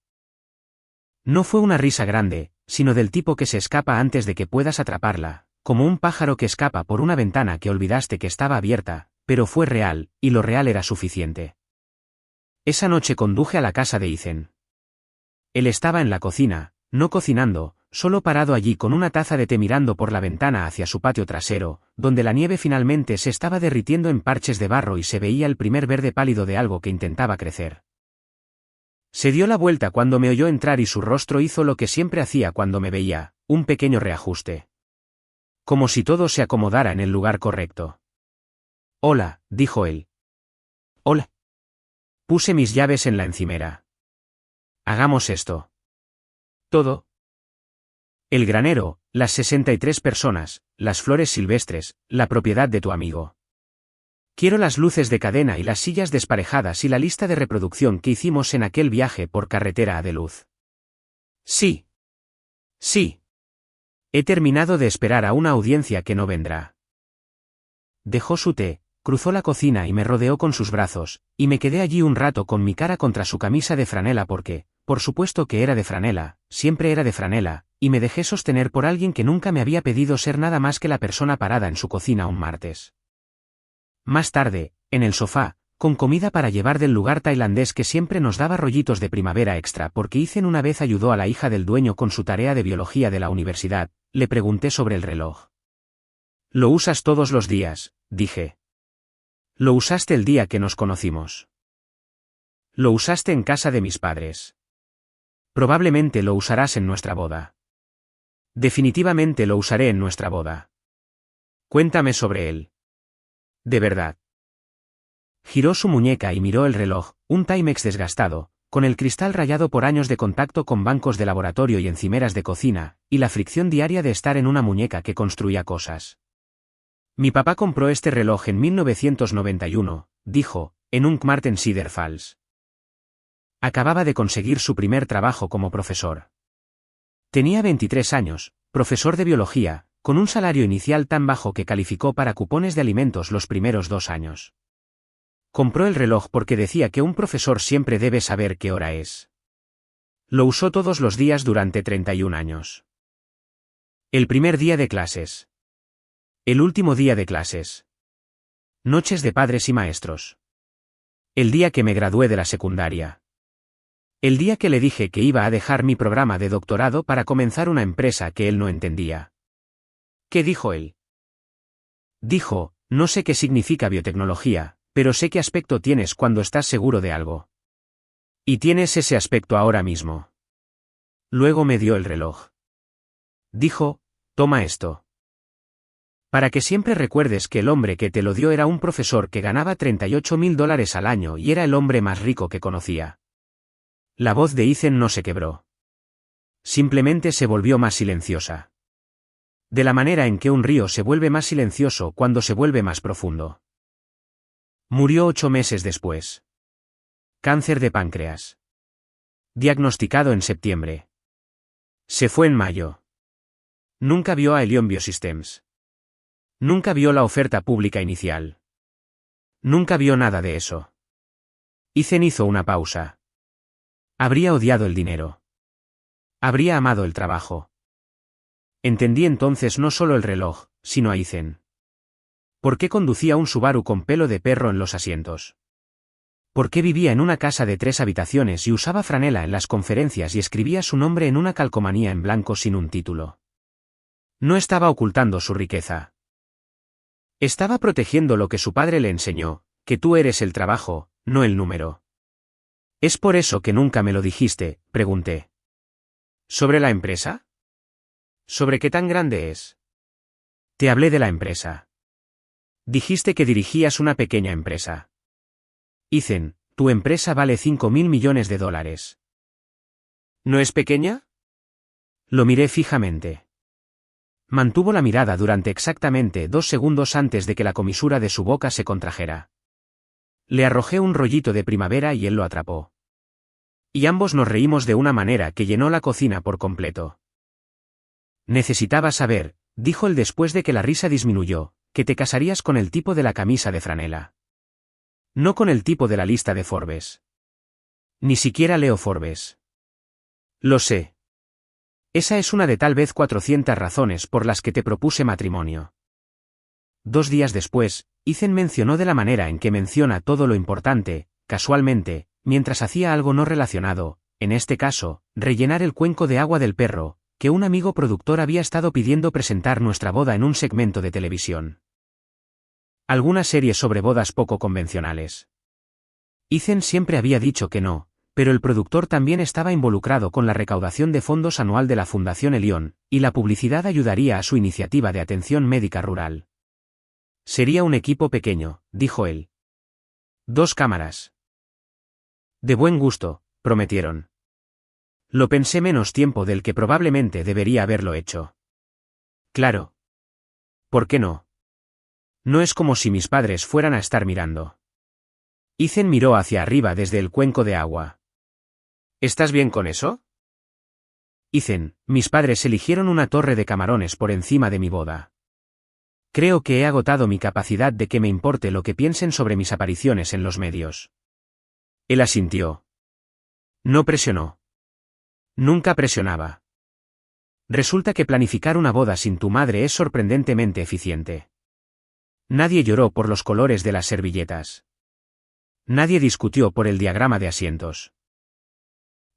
No fue una risa grande, sino del tipo que se escapa antes de que puedas atraparla, como un pájaro que escapa por una ventana que olvidaste que estaba abierta, pero fue real, y lo real era suficiente. Esa noche conduje a la casa de Ethan. Él estaba en la cocina, no cocinando, solo parado allí con una taza de té mirando por la ventana hacia su patio trasero, donde la nieve finalmente se estaba derritiendo en parches de barro y se veía el primer verde pálido de algo que intentaba crecer. Se dio la vuelta cuando me oyó entrar y su rostro hizo lo que siempre hacía cuando me veía, un pequeño reajuste. Como si todo se acomodara en el lugar correcto. Hola, dijo él. Hola. Puse mis llaves en la encimera. Hagamos esto. Todo. El granero, las 63 personas, las flores silvestres, la propiedad de tu amigo. Quiero las luces de cadena y las sillas desparejadas y la lista de reproducción que hicimos en aquel viaje por carretera a Duluth. Sí. Sí. He terminado de esperar a una audiencia que no vendrá. Dejó su té, cruzó la cocina y me rodeó con sus brazos, y me quedé allí un rato con mi cara contra su camisa de franela porque, por supuesto que era de franela, siempre era de franela, y me dejé sostener por alguien que nunca me había pedido ser nada más que la persona parada en su cocina un martes. Más tarde, en el sofá, con comida para llevar del lugar tailandés que siempre nos daba rollitos de primavera extra porque Ethan una vez ayudó a la hija del dueño con su tarea de biología de la universidad, le pregunté sobre el reloj. Lo usas todos los días, dije. Lo usaste el día que nos conocimos. Lo usaste en casa de mis padres. Probablemente lo usarás en nuestra boda. Definitivamente lo usaré en nuestra boda. Cuéntame sobre él. De verdad. Giró su muñeca y miró el reloj, un Timex desgastado, con el cristal rayado por años de contacto con bancos de laboratorio y encimeras de cocina, y la fricción diaria de estar en una muñeca que construía cosas. Mi papá compró este reloj en 1991, dijo, en un Kmart en Cedar Falls. Acababa de conseguir su primer trabajo como profesor. Tenía 23 años, profesor de biología, con un salario inicial tan bajo que calificó para cupones de alimentos los primeros 2 años. Compró el reloj porque decía que un profesor siempre debe saber qué hora es. Lo usó todos los días durante 31 años. El primer día de clases. El último día de clases. Noches de padres y maestros. El día que me gradué de la secundaria. El día que le dije que iba a dejar mi programa de doctorado para comenzar una empresa que él no entendía. ¿Qué dijo él? Dijo, no sé qué significa biotecnología, pero sé qué aspecto tienes cuando estás seguro de algo. Y tienes ese aspecto ahora mismo. Luego me dio el reloj. Dijo, toma esto. Para que siempre recuerdes que el hombre que te lo dio era un profesor que ganaba $38.000 al año y era el hombre más rico que conocía. La voz de Ethan no se quebró. Simplemente se volvió más silenciosa. De la manera en que un río se vuelve más silencioso cuando se vuelve más profundo. Murió 8 meses después. Cáncer de páncreas. Diagnosticado en septiembre. Se fue en mayo. Nunca vio a Elion Biosystems. Nunca vio la oferta pública inicial. Nunca vio nada de eso. Ethan hizo una pausa. Habría odiado el dinero. Habría amado el trabajo. Entendí entonces no solo el reloj, sino a Ethan. ¿Por qué conducía un Subaru con pelo de perro en los asientos? ¿Por qué vivía en una casa de 3 habitaciones y usaba franela en las conferencias y escribía su nombre en una calcomanía en blanco sin un título? No estaba ocultando su riqueza. Estaba protegiendo lo que su padre le enseñó, que tú eres el trabajo, no el número. ¿Es por eso que nunca me lo dijiste?, pregunté. ¿Sobre la empresa? ¿Sobre qué tan grande es? Te hablé de la empresa. Dijiste que dirigías una pequeña empresa. Ethan, tu empresa vale $5.000 millones. ¿No es pequeña? Lo miré fijamente. Mantuvo la mirada durante exactamente 2 segundos antes de que la comisura de su boca se contrajera. Le arrojé un rollito de primavera y él lo atrapó. Y ambos nos reímos de una manera que llenó la cocina por completo. Necesitaba saber, dijo él después de que la risa disminuyó, que te casarías con el tipo de la camisa de franela. No con el tipo de la lista de Forbes. Ni siquiera leo Forbes. Lo sé. Esa es una de tal vez 400 razones por las que te propuse matrimonio. 2 días después, Ethan mencionó de la manera en que menciona todo lo importante, casualmente, mientras hacía algo no relacionado, en este caso, rellenar el cuenco de agua del perro, que un amigo productor había estado pidiendo presentar nuestra boda en un segmento de televisión. Alguna serie sobre bodas poco convencionales. Ethan siempre había dicho que no, pero el productor también estaba involucrado con la recaudación de fondos anual de la Fundación Elion, y la publicidad ayudaría a su iniciativa de atención médica rural. Sería un equipo pequeño, dijo él. 2 cámaras. De buen gusto, prometieron. Lo pensé menos tiempo del que probablemente debería haberlo hecho. Claro. ¿Por qué no? No es como si mis padres fueran a estar mirando. Ethan miró hacia arriba desde el cuenco de agua. ¿Estás bien con eso? Ethan, mis padres eligieron una torre de camarones por encima de mi boda. Creo que he agotado mi capacidad de que me importe lo que piensen sobre mis apariciones en los medios. Él asintió. No presionó. Nunca presionaba. Resulta que planificar una boda sin tu madre es sorprendentemente eficiente. Nadie lloró por los colores de las servilletas. Nadie discutió por el diagrama de asientos.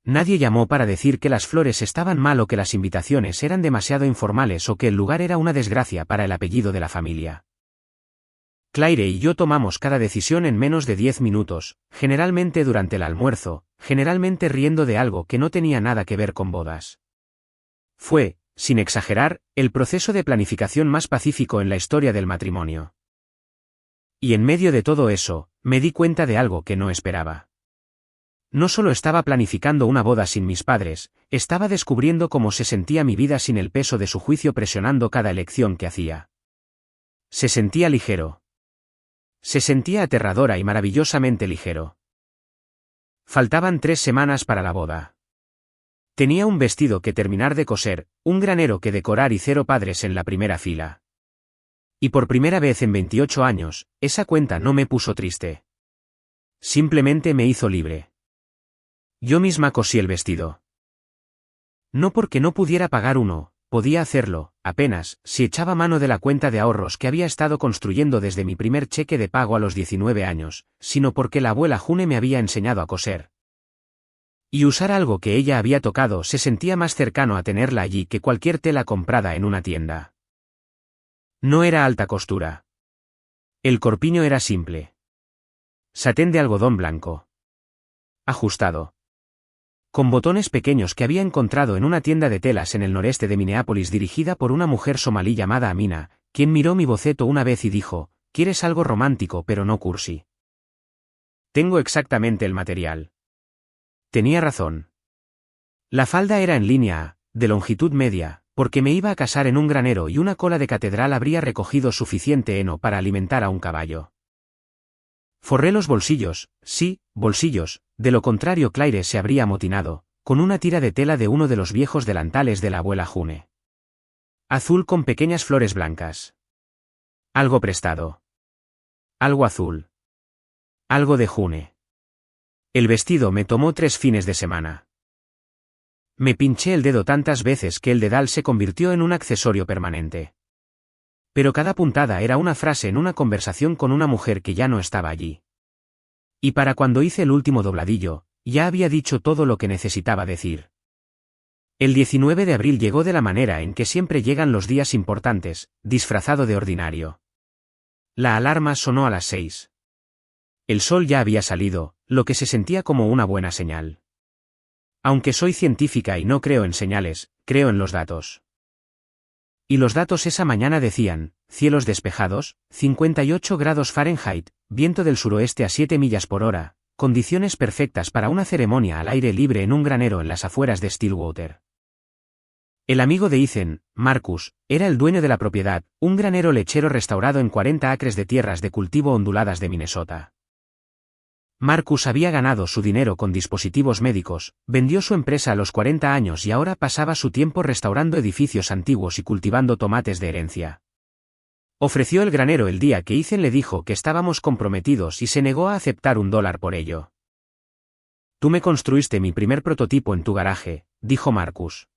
Nadie llamó para decir que las flores estaban mal o que las invitaciones eran demasiado informales o que el lugar era una desgracia para el apellido de la familia. Claire y yo tomamos cada decisión en menos de 10 minutos, generalmente durante el almuerzo, generalmente riendo de algo que no tenía nada que ver con bodas. Fue, sin exagerar, el proceso de planificación más pacífico en la historia del matrimonio. Y en medio de todo eso, me di cuenta de algo que no esperaba. No solo estaba planificando una boda sin mis padres, estaba descubriendo cómo se sentía mi vida sin el peso de su juicio presionando cada elección que hacía. Se sentía ligero. Se sentía aterradora y maravillosamente ligero. Faltaban 3 semanas para la boda. Tenía un vestido que terminar de coser, un granero que decorar y 0 padres en la primera fila. Y por primera vez en 28 años, esa cuenta no me puso triste. Simplemente me hizo libre. Yo misma cosí el vestido. No porque no pudiera pagar uno, podía hacerlo, apenas, si echaba mano de la cuenta de ahorros que había estado construyendo desde mi primer cheque de pago a los 19 años, sino porque la abuela June me había enseñado a coser. Y usar algo que ella había tocado se sentía más cercano a tenerla allí que cualquier tela comprada en una tienda. No era alta costura. El corpiño era simple. Satén de algodón blanco. Ajustado. Con botones pequeños que había encontrado en una tienda de telas en el noreste de Minneapolis dirigida por una mujer somalí llamada Amina, quien miró mi boceto una vez y dijo, «¿Quieres algo romántico pero no cursi?» Tengo exactamente el material. Tenía razón. La falda era en línea, de longitud media, porque me iba a casar en un granero y una cola de catedral habría recogido suficiente heno para alimentar a un caballo. Forré los bolsillos, sí, bolsillos, de lo contrario Claire se habría amotinado, con una tira de tela de uno de los viejos delantales de la abuela June. Azul con pequeñas flores blancas. Algo prestado. Algo azul. Algo de June. El vestido me tomó 3 fines de semana. Me pinché el dedo tantas veces que el dedal se convirtió en un accesorio permanente. Pero cada puntada era una frase en una conversación con una mujer que ya no estaba allí. Y para cuando hice el último dobladillo, ya había dicho todo lo que necesitaba decir. El 19 de abril llegó de la manera en que siempre llegan los días importantes, disfrazado de ordinario. La alarma sonó a las 6. El sol ya había salido, lo que se sentía como una buena señal. Aunque soy científica y no creo en señales, creo en los datos. Y los datos esa mañana decían, cielos despejados, 58 grados Fahrenheit, viento del suroeste a 7 millas por hora, condiciones perfectas para una ceremonia al aire libre en un granero en las afueras de Stillwater. El amigo de Ethan, Marcus, era el dueño de la propiedad, un granero lechero restaurado en 40 acres de tierras de cultivo onduladas de Minnesota. Marcus había ganado su dinero con dispositivos médicos, vendió su empresa a los 40 años y ahora pasaba su tiempo restaurando edificios antiguos y cultivando tomates de herencia. Ofreció el granero el día que Ethan le dijo que estábamos comprometidos y se negó a aceptar $1 por ello. Tú me construiste mi primer prototipo en tu garaje, dijo Marcus.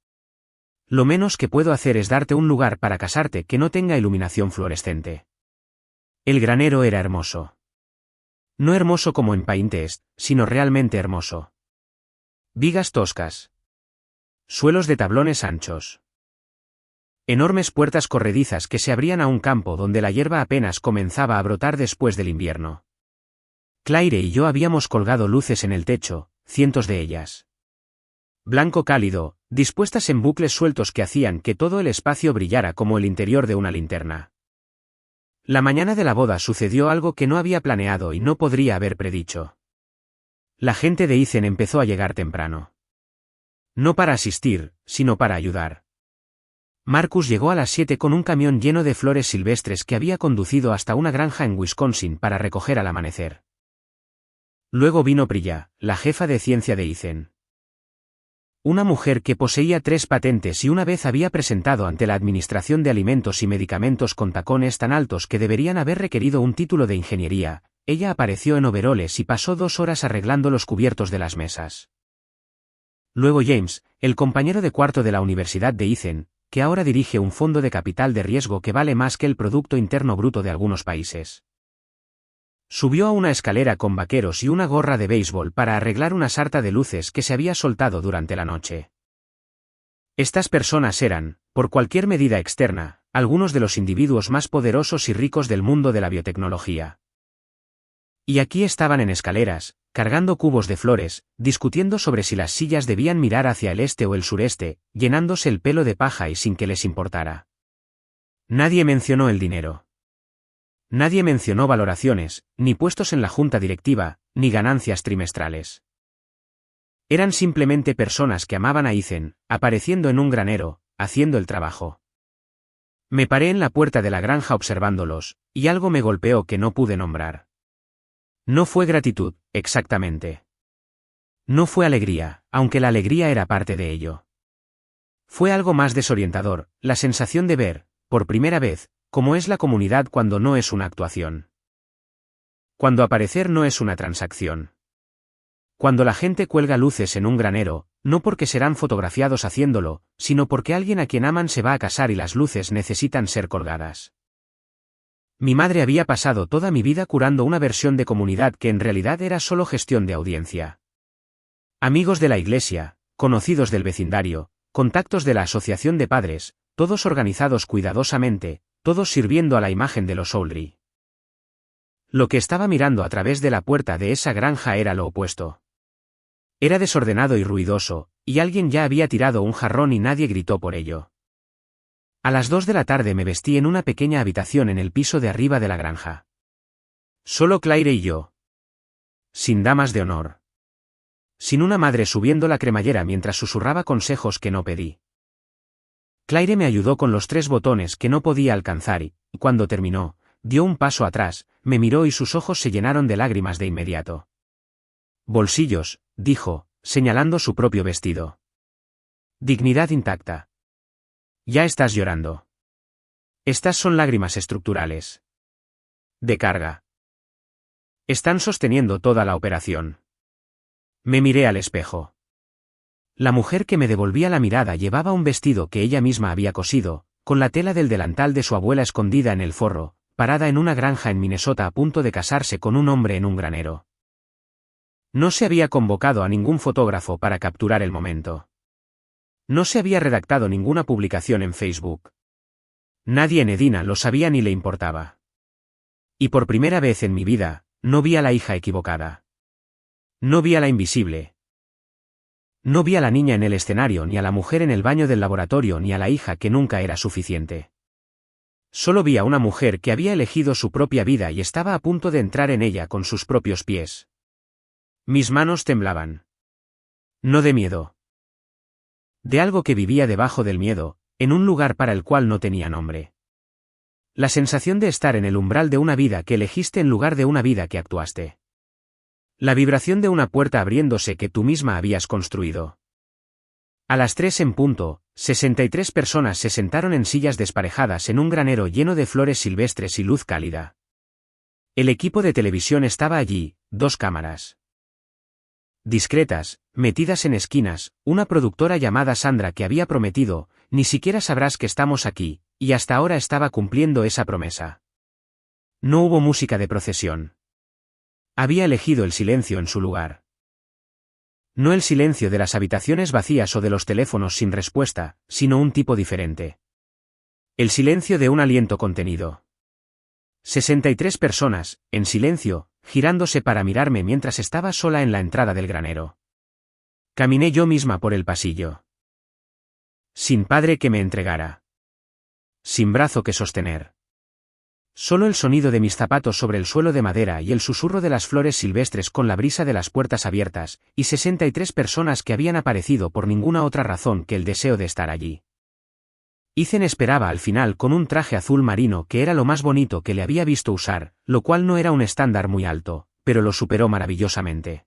Lo menos que puedo hacer es darte un lugar para casarte que no tenga iluminación fluorescente. El granero era hermoso. No hermoso como en Pinterest, sino realmente hermoso. Vigas toscas. Suelos de tablones anchos. Enormes puertas corredizas que se abrían a un campo donde la hierba apenas comenzaba a brotar después del invierno. Claire y yo habíamos colgado luces en el techo, cientos de ellas. Blanco cálido, dispuestas en bucles sueltos que hacían que todo el espacio brillara como el interior de una linterna. La mañana de la boda sucedió algo que no había planeado y no podría haber predicho. La gente de Ethan empezó a llegar temprano. No para asistir, sino para ayudar. Marcus llegó a las 7 con un camión lleno de flores silvestres que había conducido hasta una granja en Wisconsin para recoger al amanecer. Luego vino Priya, la jefa de ciencia de Ethan. Una mujer que poseía 3 patentes y una vez había presentado ante la Administración de Alimentos y Medicamentos con tacones tan altos que deberían haber requerido un título de ingeniería, ella apareció en overoles y pasó 2 horas arreglando los cubiertos de las mesas. Luego James, el compañero de cuarto de la Universidad de Ethan, que ahora dirige un fondo de capital de riesgo que vale más que el Producto Interno Bruto de algunos países. Subió a una escalera con vaqueros y una gorra de béisbol para arreglar una sarta de luces que se había soltado durante la noche. Estas personas eran, por cualquier medida externa, algunos de los individuos más poderosos y ricos del mundo de la biotecnología. Y aquí estaban en escaleras, cargando cubos de flores, discutiendo sobre si las sillas debían mirar hacia el este o el sureste, llenándose el pelo de paja y sin que les importara. Nadie mencionó el dinero. Nadie mencionó valoraciones, ni puestos en la junta directiva, ni ganancias trimestrales. Eran simplemente personas que amaban a Ethan, apareciendo en un granero, haciendo el trabajo. Me paré en la puerta de la granja observándolos, y algo me golpeó que no pude nombrar. No fue gratitud, exactamente. No fue alegría, aunque la alegría era parte de ello. Fue algo más desorientador, la sensación de ver, por primera vez, cómo es la comunidad cuando no es una actuación. Cuando aparecer no es una transacción. Cuando la gente cuelga luces en un granero, no porque serán fotografiados haciéndolo, sino porque alguien a quien aman se va a casar y las luces necesitan ser colgadas. Mi madre había pasado toda mi vida curando una versión de comunidad que en realidad era solo gestión de audiencia. Amigos de la iglesia, conocidos del vecindario, contactos de la asociación de padres, todos organizados cuidadosamente, todos sirviendo a la imagen de los Soulry. Lo que estaba mirando a través de la puerta de esa granja era lo opuesto. Era desordenado y ruidoso, y alguien ya había tirado un jarrón y nadie gritó por ello. A las 2 de la tarde me vestí en una pequeña habitación en el piso de arriba de la granja. Solo Claire y yo. Sin damas de honor. Sin una madre subiendo la cremallera mientras susurraba consejos que no pedí. Claire me ayudó con los 3 botones que no podía alcanzar y, cuando terminó, dio un paso atrás, me miró y sus ojos se llenaron de lágrimas de inmediato. Bolsillos, dijo, señalando su propio vestido. Dignidad intacta. Ya estás llorando. Estas son lágrimas estructurales. De carga. Están sosteniendo toda la operación. Me miré al espejo. La mujer que me devolvía la mirada llevaba un vestido que ella misma había cosido, con la tela del delantal de su abuela escondida en el forro, parada en una granja en Minnesota a punto de casarse con un hombre en un granero. No se había convocado a ningún fotógrafo para capturar el momento. No se había redactado ninguna publicación en Facebook. Nadie en Edina lo sabía ni le importaba. Y por primera vez en mi vida, no vi a la hija equivocada. No vi a la invisible. No vi a la niña en el escenario ni a la mujer en el baño del laboratorio ni a la hija que nunca era suficiente. Solo vi a una mujer que había elegido su propia vida y estaba a punto de entrar en ella con sus propios pies. Mis manos temblaban. No de miedo. De algo que vivía debajo del miedo, en un lugar para el cual no tenía nombre. La sensación de estar en el umbral de una vida que elegiste en lugar de una vida que actuaste. La vibración de una puerta abriéndose que tú misma habías construido. A las 3 en punto, 63 personas se sentaron en sillas desparejadas en un granero lleno de flores silvestres y luz cálida. El equipo de televisión estaba allí, 2 cámaras. Discretas, metidas en esquinas, una productora llamada Sandra que había prometido, ni siquiera sabrás que estamos aquí, y hasta ahora estaba cumpliendo esa promesa. No hubo música de procesión. Había elegido el silencio en su lugar. No el silencio de las habitaciones vacías o de los teléfonos sin respuesta, sino un tipo diferente. El silencio de un aliento contenido. 63 personas, en silencio, girándose para mirarme mientras estaba sola en la entrada del granero. Caminé yo misma por el pasillo. Sin padre que me entregara. Sin brazo que sostener. Solo el sonido de mis zapatos sobre el suelo de madera y el susurro de las flores silvestres con la brisa de las puertas abiertas, y 63 personas que habían aparecido por ninguna otra razón que el deseo de estar allí. Ethan esperaba al final con un traje azul marino que era lo más bonito que le había visto usar, lo cual no era un estándar muy alto, pero lo superó maravillosamente.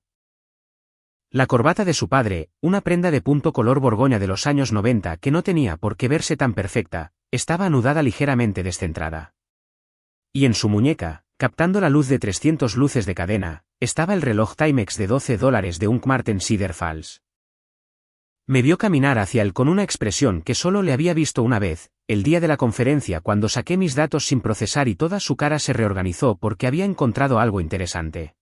La corbata de su padre, una prenda de punto color borgoña de los años 90 que no tenía por qué verse tan perfecta, estaba anudada ligeramente descentrada. Y en su muñeca, captando la luz de 300 luces de cadena, estaba el reloj Timex de $12 de Unkmart en Cedar Falls. Me vio caminar hacia él con una expresión que solo le había visto una vez, el día de la conferencia cuando saqué mis datos sin procesar y toda su cara se reorganizó porque había encontrado algo interesante.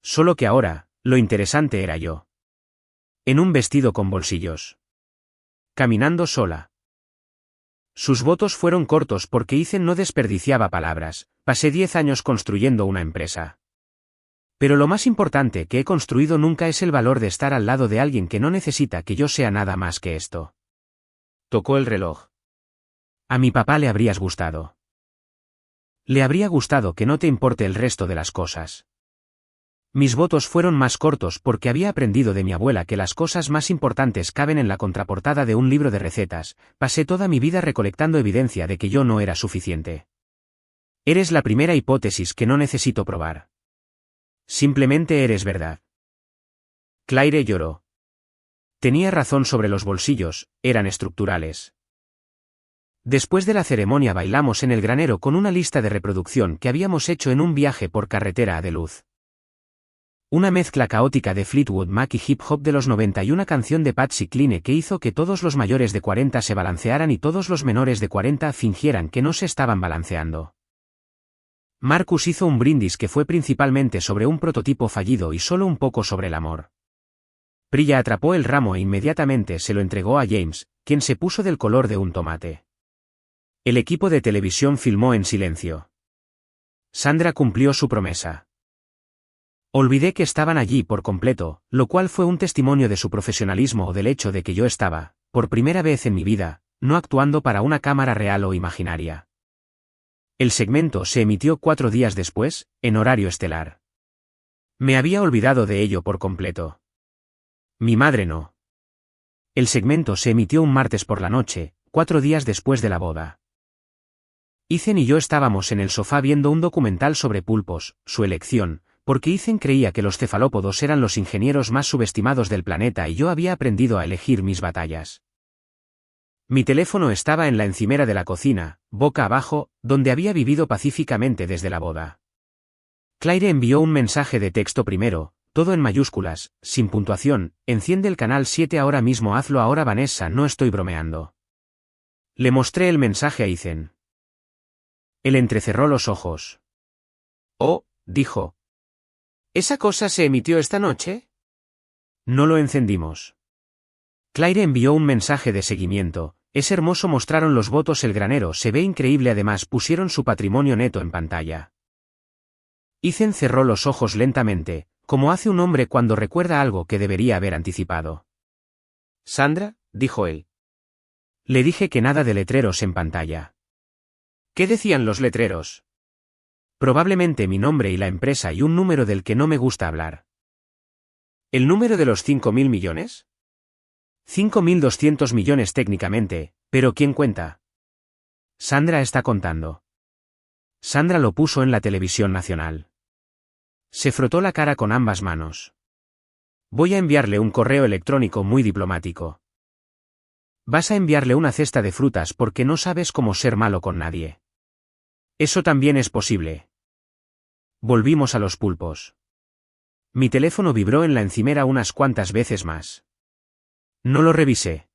Solo que ahora, lo interesante era yo. En un vestido con bolsillos. Caminando sola. Sus votos fueron cortos porque Ethan no desperdiciaba palabras, pasé 10 años construyendo una empresa. Pero lo más importante que he construido nunca es el valor de estar al lado de alguien que no necesita que yo sea nada más que esto. Tocó el reloj. A mi papá le habrías gustado. Le habría gustado que no te importe el resto de las cosas. Mis votos fueron más cortos porque había aprendido de mi abuela que las cosas más importantes caben en la contraportada de un libro de recetas. Pasé toda mi vida recolectando evidencia de que yo no era suficiente. Eres la primera hipótesis que no necesito probar. Simplemente eres verdad. Claire lloró. Tenía razón sobre los bolsillos, eran estructurales. Después de la ceremonia bailamos en el granero con una lista de reproducción que habíamos hecho en un viaje por carretera a Duluth. Una mezcla caótica de Fleetwood Mac y hip hop de los 90 y una canción de Patsy Cline que hizo que todos los mayores de 40 se balancearan y todos los menores de 40 fingieran que no se estaban balanceando. Marcus hizo un brindis que fue principalmente sobre un prototipo fallido y solo un poco sobre el amor. Priya atrapó el ramo e inmediatamente se lo entregó a James, quien se puso del color de un tomate. El equipo de televisión filmó en silencio. Sandra cumplió su promesa. Olvidé que estaban allí por completo, lo cual fue un testimonio de su profesionalismo o del hecho de que yo estaba, por primera vez en mi vida, no actuando para una cámara real o imaginaria. El segmento se emitió 4 días después, en horario estelar. Me había olvidado de ello por completo. Mi madre no. El segmento se emitió un martes por la noche, 4 días después de la boda. Ethan y yo estábamos en el sofá viendo un documental sobre pulpos, su elección, porque Ethan creía que los cefalópodos eran los ingenieros más subestimados del planeta y yo había aprendido a elegir mis batallas. Mi teléfono estaba en la encimera de la cocina, boca abajo, donde había vivido pacíficamente desde la boda. Claire envió un mensaje de texto primero, todo en mayúsculas, sin puntuación: enciende el canal 7 ahora mismo, hazlo ahora Vanessa, no estoy bromeando. Le mostré el mensaje a Ethan. Él entrecerró los ojos. Oh, dijo. ¿Esa cosa se emitió esta noche? No lo encendimos. Claire envió un mensaje de seguimiento. Es hermoso, mostraron los votos, el granero se ve increíble, además pusieron su patrimonio neto en pantalla. Ethan cerró los ojos lentamente, como hace un hombre cuando recuerda algo que debería haber anticipado. Sandra, dijo él. Le dije que nada de letreros en pantalla. ¿Qué decían los letreros? Probablemente mi nombre y la empresa y un número del que no me gusta hablar. ¿El número de los 5.000 millones? 5.200 millones técnicamente, pero ¿quién cuenta? Sandra está contando. Sandra lo puso en la televisión nacional. Se frotó la cara con ambas manos. Voy a enviarle un correo electrónico muy diplomático. Vas a enviarle una cesta de frutas porque no sabes cómo ser malo con nadie. Eso también es posible. Volvimos a los pulpos. Mi teléfono vibró en la encimera unas cuantas veces más. No lo revisé.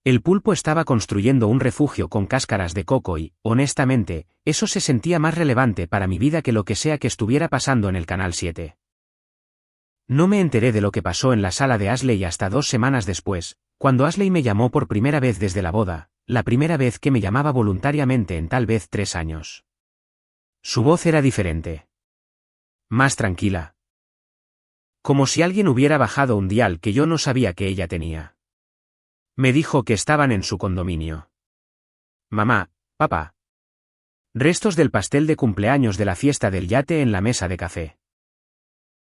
El pulpo estaba construyendo un refugio con cáscaras de coco y, honestamente, eso se sentía más relevante para mi vida que lo que sea que estuviera pasando en el Canal 7. No me enteré de lo que pasó en la sala de Ashley hasta 2 semanas después, cuando Ashley me llamó por primera vez desde la boda, la primera vez que me llamaba voluntariamente en tal vez 3 años. Su voz era diferente. Más tranquila. Como si alguien hubiera bajado un dial que yo no sabía que ella tenía. Me dijo que estaban en su condominio. Mamá, papá. Restos del pastel de cumpleaños de la fiesta del yate en la mesa de café.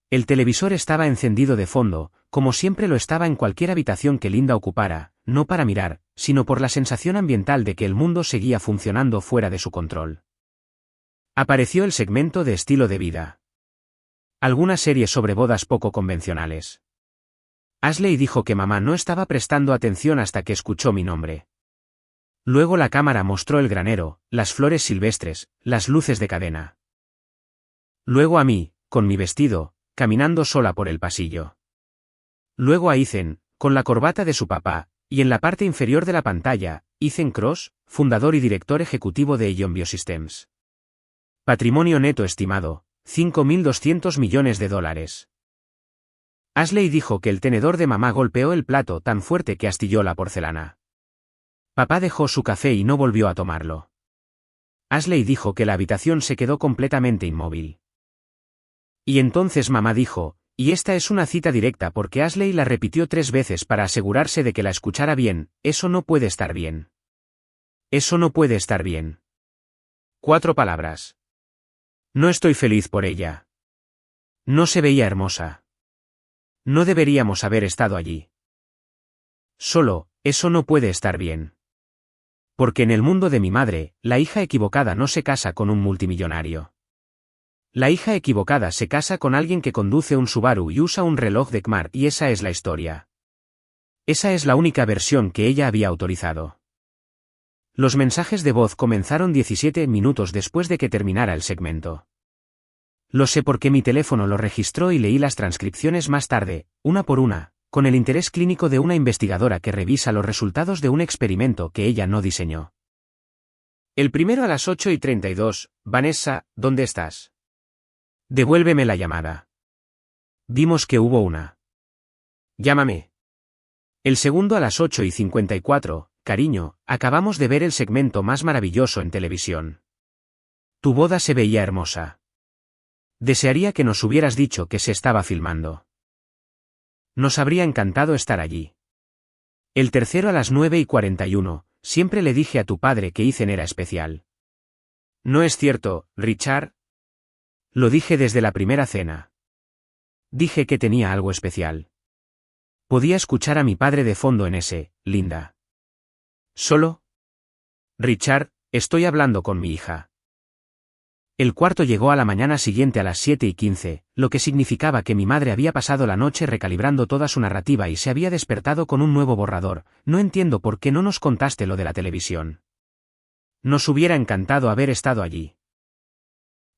El televisor estaba encendido de fondo, como siempre lo estaba en cualquier habitación que Linda ocupara, no para mirar, sino por la sensación ambiental de que el mundo seguía funcionando fuera de su control. Apareció el segmento de estilo de vida. Alguna serie sobre bodas poco convencionales. Ashley dijo que mamá no estaba prestando atención hasta que escuchó mi nombre. Luego la cámara mostró el granero, las flores silvestres, las luces de cadena. Luego a mí, con mi vestido, caminando sola por el pasillo. Luego a Ethan, con la corbata de su papá, y en la parte inferior de la pantalla, Ethan Cross, fundador y director ejecutivo de Ion Biosystems. Patrimonio neto estimado, $5.200 millones. Ashley dijo que el tenedor de mamá golpeó el plato tan fuerte que astilló la porcelana. Papá dejó su café y no volvió a tomarlo. Ashley dijo que la habitación se quedó completamente inmóvil. Y entonces mamá dijo, y esta es una cita directa porque Ashley la repitió 3 veces para asegurarse de que la escuchara bien: eso no puede estar bien. Eso no puede estar bien. 4 palabras. No estoy feliz por ella. No se veía hermosa. No deberíamos haber estado allí. Solo, eso no puede estar bien. Porque en el mundo de mi madre, la hija equivocada no se casa con un multimillonario. La hija equivocada se casa con alguien que conduce un Subaru y usa un reloj de Kmart y esa es la historia. Esa es la única versión que ella había autorizado. Los mensajes de voz comenzaron 17 minutos después de que terminara el segmento. Lo sé porque mi teléfono lo registró y leí las transcripciones más tarde, una por una, con el interés clínico de una investigadora que revisa los resultados de un experimento que ella no diseñó. El primero a las 8:32, Vanessa, ¿dónde estás? Devuélveme la llamada. Vimos que hubo una. Llámame. El segundo a las 8:54, cariño, acabamos de ver el segmento más maravilloso en televisión. Tu boda se veía hermosa. Desearía que nos hubieras dicho que se estaba filmando. Nos habría encantado estar allí. El tercero a las 9:41, siempre le dije a tu padre que Ethan era especial. No es cierto, Richard. Lo dije desde la primera cena. Dije que tenía algo especial. Podía escuchar a mi padre de fondo en ese, Linda. ¿Solo? Richard, estoy hablando con mi hija. El cuarto llegó a la mañana siguiente a las 7:15, lo que significaba que mi madre había pasado la noche recalibrando toda su narrativa y se había despertado con un nuevo borrador. No entiendo por qué no nos contaste lo de la televisión. Nos hubiera encantado haber estado allí.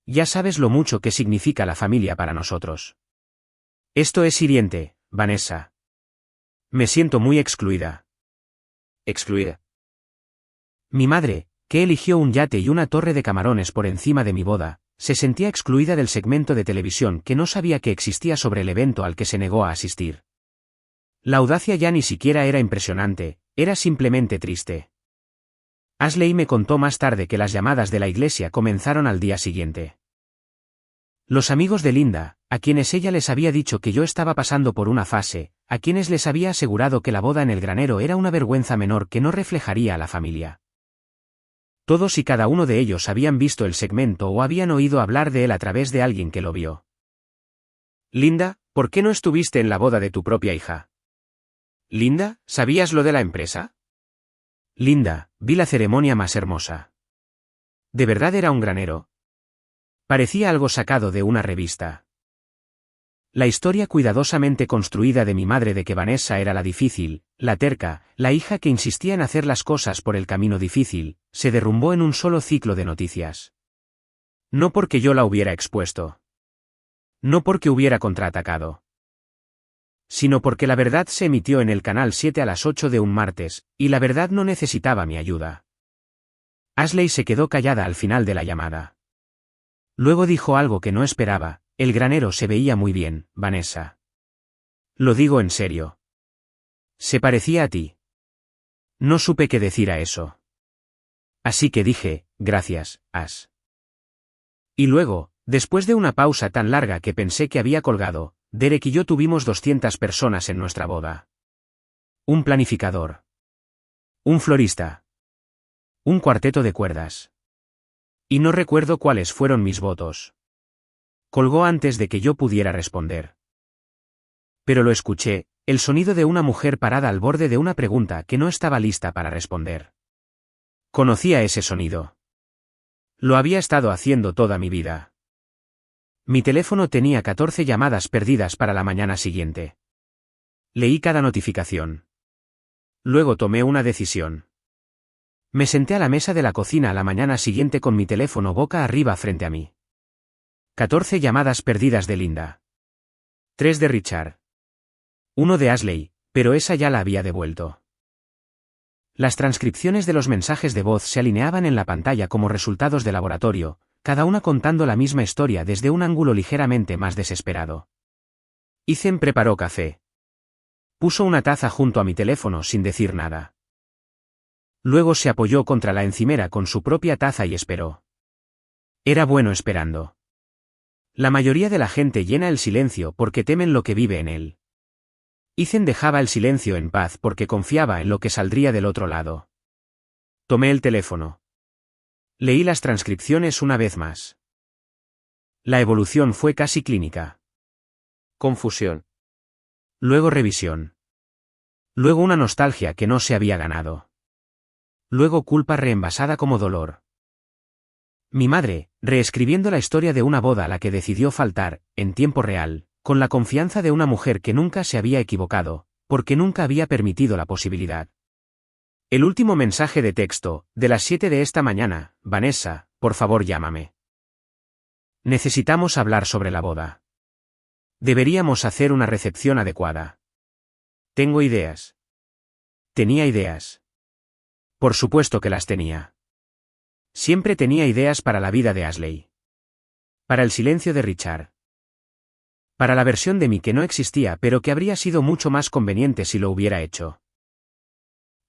Ya sabes lo mucho que significa la familia para nosotros. Esto es hiriente, Vanessa. Me siento muy excluida. ¿Excluida? Mi madre, que eligió un yate y una torre de camarones por encima de mi boda, se sentía excluida del segmento de televisión que no sabía que existía sobre el evento al que se negó a asistir. La audacia ya ni siquiera era impresionante, era simplemente triste. Ashley me contó más tarde que las llamadas de la iglesia comenzaron al día siguiente. Los amigos de Linda, a quienes ella les había dicho que yo estaba pasando por una fase, a quienes les había asegurado que la boda en el granero era una vergüenza menor que no reflejaría a la familia. Todos y cada uno de ellos habían visto el segmento o habían oído hablar de él a través de alguien que lo vio. Linda, ¿por qué no estuviste en la boda de tu propia hija? Linda, ¿sabías lo de la empresa? Linda, vi la ceremonia más hermosa. ¿De verdad era un granero? Parecía algo sacado de una revista. La historia cuidadosamente construida de mi madre de que Vanessa era la difícil, la terca, la hija que insistía en hacer las cosas por el camino difícil, se derrumbó en un solo ciclo de noticias. No porque yo la hubiera expuesto. No porque hubiera contraatacado. Sino porque la verdad se emitió en el Canal 7 a las 8 de un martes, y la verdad no necesitaba mi ayuda. Ashley se quedó callada al final de la llamada. Luego dijo algo que no esperaba: el granero se veía muy bien, Vanessa. Lo digo en serio. Se parecía a ti. No supe qué decir a eso. Así que dije, gracias, Ash. Y luego, después de una pausa tan larga que pensé que había colgado, Derek y yo tuvimos 200 personas en nuestra boda. Un planificador. Un florista. Un cuarteto de cuerdas. Y no recuerdo cuáles fueron mis votos. Colgó antes de que yo pudiera responder. Pero lo escuché, el sonido de una mujer parada al borde de una pregunta que no estaba lista para responder. Conocía ese sonido. Lo había estado haciendo toda mi vida. Mi teléfono tenía 14 llamadas perdidas para la mañana siguiente. Leí cada notificación. Luego tomé una decisión. Me senté a la mesa de la cocina a la mañana siguiente con mi teléfono boca arriba frente a mí. 14 llamadas perdidas de Linda. 3 de Richard. 1 de Ashley, pero esa ya la había devuelto. Las transcripciones de los mensajes de voz se alineaban en la pantalla como resultados de laboratorio, cada una contando la misma historia desde un ángulo ligeramente más desesperado. Ethan preparó café. Puso una taza junto a mi teléfono sin decir nada. Luego se apoyó contra la encimera con su propia taza y esperó. Era bueno esperando. La mayoría de la gente llena el silencio porque temen lo que vive en él. Ethan dejaba el silencio en paz porque confiaba en lo que saldría del otro lado. Tomé el teléfono. Leí las transcripciones una vez más. La evolución fue casi clínica. Confusión. Luego revisión. Luego una nostalgia que no se había ganado. Luego culpa reenvasada como dolor. Mi madre, reescribiendo la historia de una boda a la que decidió faltar, en tiempo real, con la confianza de una mujer que nunca se había equivocado, porque nunca había permitido la posibilidad. El último mensaje de texto, de las 7 de esta mañana: Vanessa, por favor llámame. Necesitamos hablar sobre la boda. Deberíamos hacer una recepción adecuada. Tengo ideas. Tenía ideas. Por supuesto que las tenía. Siempre tenía ideas para la vida de Ashley. Para el silencio de Richard. Para la versión de mí que no existía pero que habría sido mucho más conveniente si lo hubiera hecho.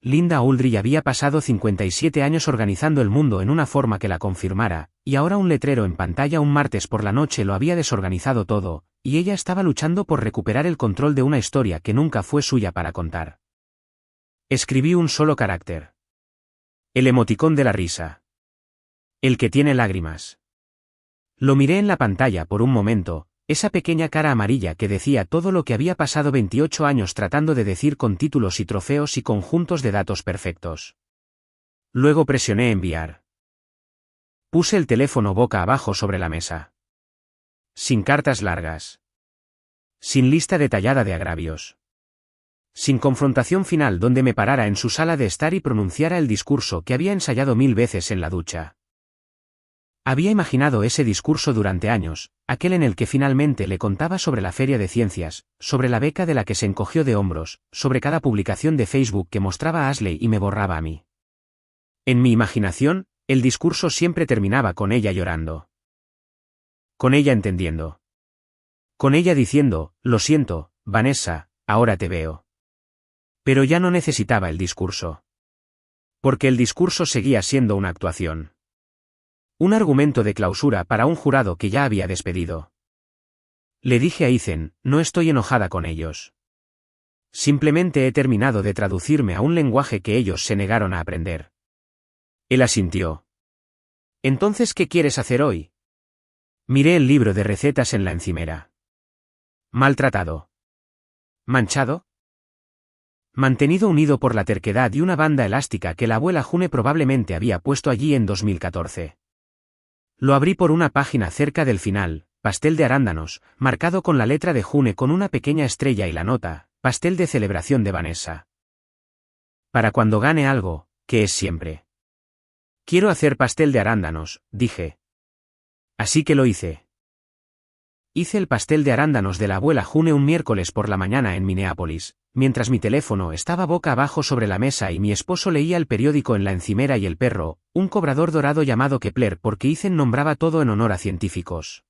Linda Aldrich había pasado 57 años organizando el mundo en una forma que la confirmara, y ahora un letrero en pantalla un martes por la noche lo había desorganizado todo, y ella estaba luchando por recuperar el control de una historia que nunca fue suya para contar. Escribí un solo carácter. El emoticón de la risa. El que tiene lágrimas. Lo miré en la pantalla por un momento, esa pequeña cara amarilla que decía todo lo que había pasado 28 años tratando de decir con títulos y trofeos y conjuntos de datos perfectos. Luego presioné enviar. Puse el teléfono boca abajo sobre la mesa. Sin cartas largas. Sin lista detallada de agravios. Sin confrontación final donde me parara en su sala de estar y pronunciara el discurso que había ensayado 1000 veces en la ducha. Había imaginado ese discurso durante años, aquel en el que finalmente le contaba sobre la feria de ciencias, sobre la beca de la que se encogió de hombros, sobre cada publicación de Facebook que mostraba a Ashley y me borraba a mí. En mi imaginación, el discurso siempre terminaba con ella llorando. Con ella entendiendo. Con ella diciendo: lo siento, Vanessa, ahora te veo. Pero ya no necesitaba el discurso. Porque el discurso seguía siendo una actuación. Un argumento de clausura para un jurado que ya había despedido. Le dije a Ethan: no estoy enojada con ellos. Simplemente he terminado de traducirme a un lenguaje que ellos se negaron a aprender. Él asintió. ¿Entonces qué quieres hacer hoy? Miré el libro de recetas en la encimera. Maltratado. ¿Manchado? Mantenido unido por la terquedad y una banda elástica que la abuela June probablemente había puesto allí en 2014. Lo abrí por una página cerca del final: pastel de arándanos, marcado con la letra de June con una pequeña estrella y la nota: pastel de celebración de Vanessa. Para cuando gane algo, que es siempre. Quiero hacer pastel de arándanos, dije. Así que lo hice. Hice el pastel de arándanos de la abuela June un miércoles por la mañana en Minneapolis, mientras mi teléfono estaba boca abajo sobre la mesa y mi esposo leía el periódico en la encimera y el perro, un cobrador dorado llamado Kepler porque Ethan nombraba todo en honor a científicos.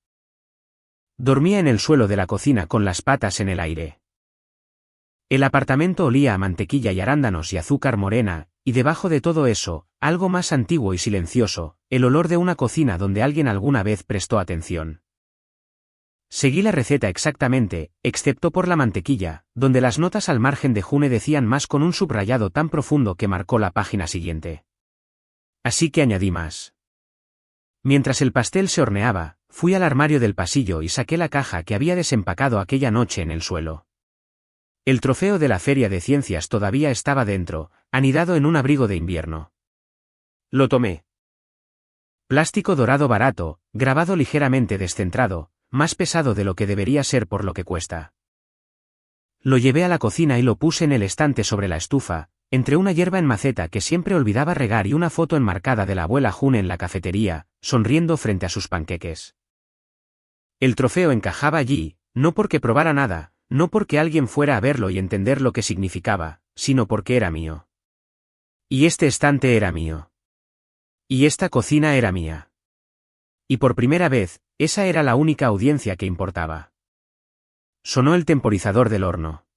Dormía en el suelo de la cocina con las patas en el aire. El apartamento olía a mantequilla y arándanos y azúcar morena, y debajo de todo eso, algo más antiguo y silencioso, el olor de una cocina donde alguien alguna vez prestó atención. Seguí la receta exactamente, excepto por la mantequilla, donde las notas al margen de June decían más con un subrayado tan profundo que marcó la página siguiente. Así que añadí más. Mientras el pastel se horneaba, fui al armario del pasillo y saqué la caja que había desempacado aquella noche en el suelo. El trofeo de la feria de ciencias todavía estaba dentro, anidado en un abrigo de invierno. Lo tomé. Plástico dorado barato, grabado ligeramente descentrado, más pesado de lo que debería ser por lo que cuesta. Lo llevé a la cocina y lo puse en el estante sobre la estufa, entre una hierba en maceta que siempre olvidaba regar y una foto enmarcada de la abuela June en la cafetería, sonriendo frente a sus panqueques. El trofeo encajaba allí, no porque probara nada, no porque alguien fuera a verlo y entender lo que significaba, sino porque era mío. Y este estante era mío. Y esta cocina era mía. Y por primera vez, esa era la única audiencia que importaba. Sonó el temporizador del horno.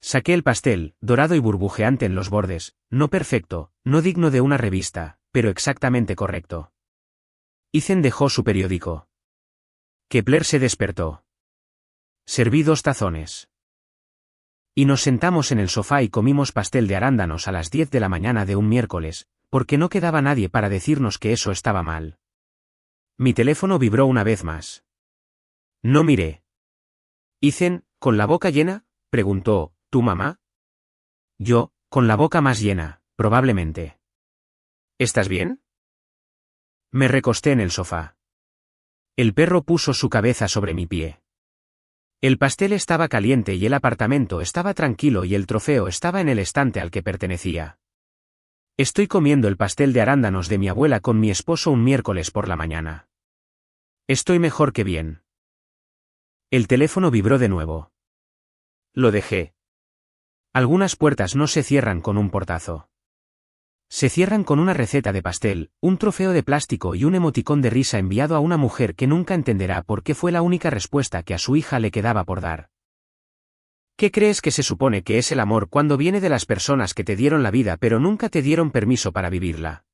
Saqué el pastel, dorado y burbujeante en los bordes, no perfecto, no digno de una revista, pero exactamente correcto. Ethan dejó su periódico. Kepler se despertó. Serví 2 tazones. Y nos sentamos en el sofá y comimos pastel de arándanos a las 10 de la mañana de un miércoles, porque no quedaba nadie para decirnos que eso estaba mal. Mi teléfono vibró una vez más. No miré. Ethan, ¿con la boca llena?, preguntó. ¿Tu mamá? Yo, con la boca más llena, probablemente. ¿Estás bien? Me recosté en el sofá. El perro puso su cabeza sobre mi pie. El pastel estaba caliente y el apartamento estaba tranquilo y el trofeo estaba en el estante al que pertenecía. Estoy comiendo el pastel de arándanos de mi abuela con mi esposo un miércoles por la mañana. Estoy mejor que bien. El teléfono vibró de nuevo. Lo dejé. Algunas puertas no se cierran con un portazo. Se cierran con una receta de pastel, un trofeo de plástico y un emoticón de risa enviado a una mujer que nunca entenderá por qué fue la única respuesta que a su hija le quedaba por dar. ¿Qué crees que se supone que es el amor cuando viene de las personas que te dieron la vida pero nunca te dieron permiso para vivirla?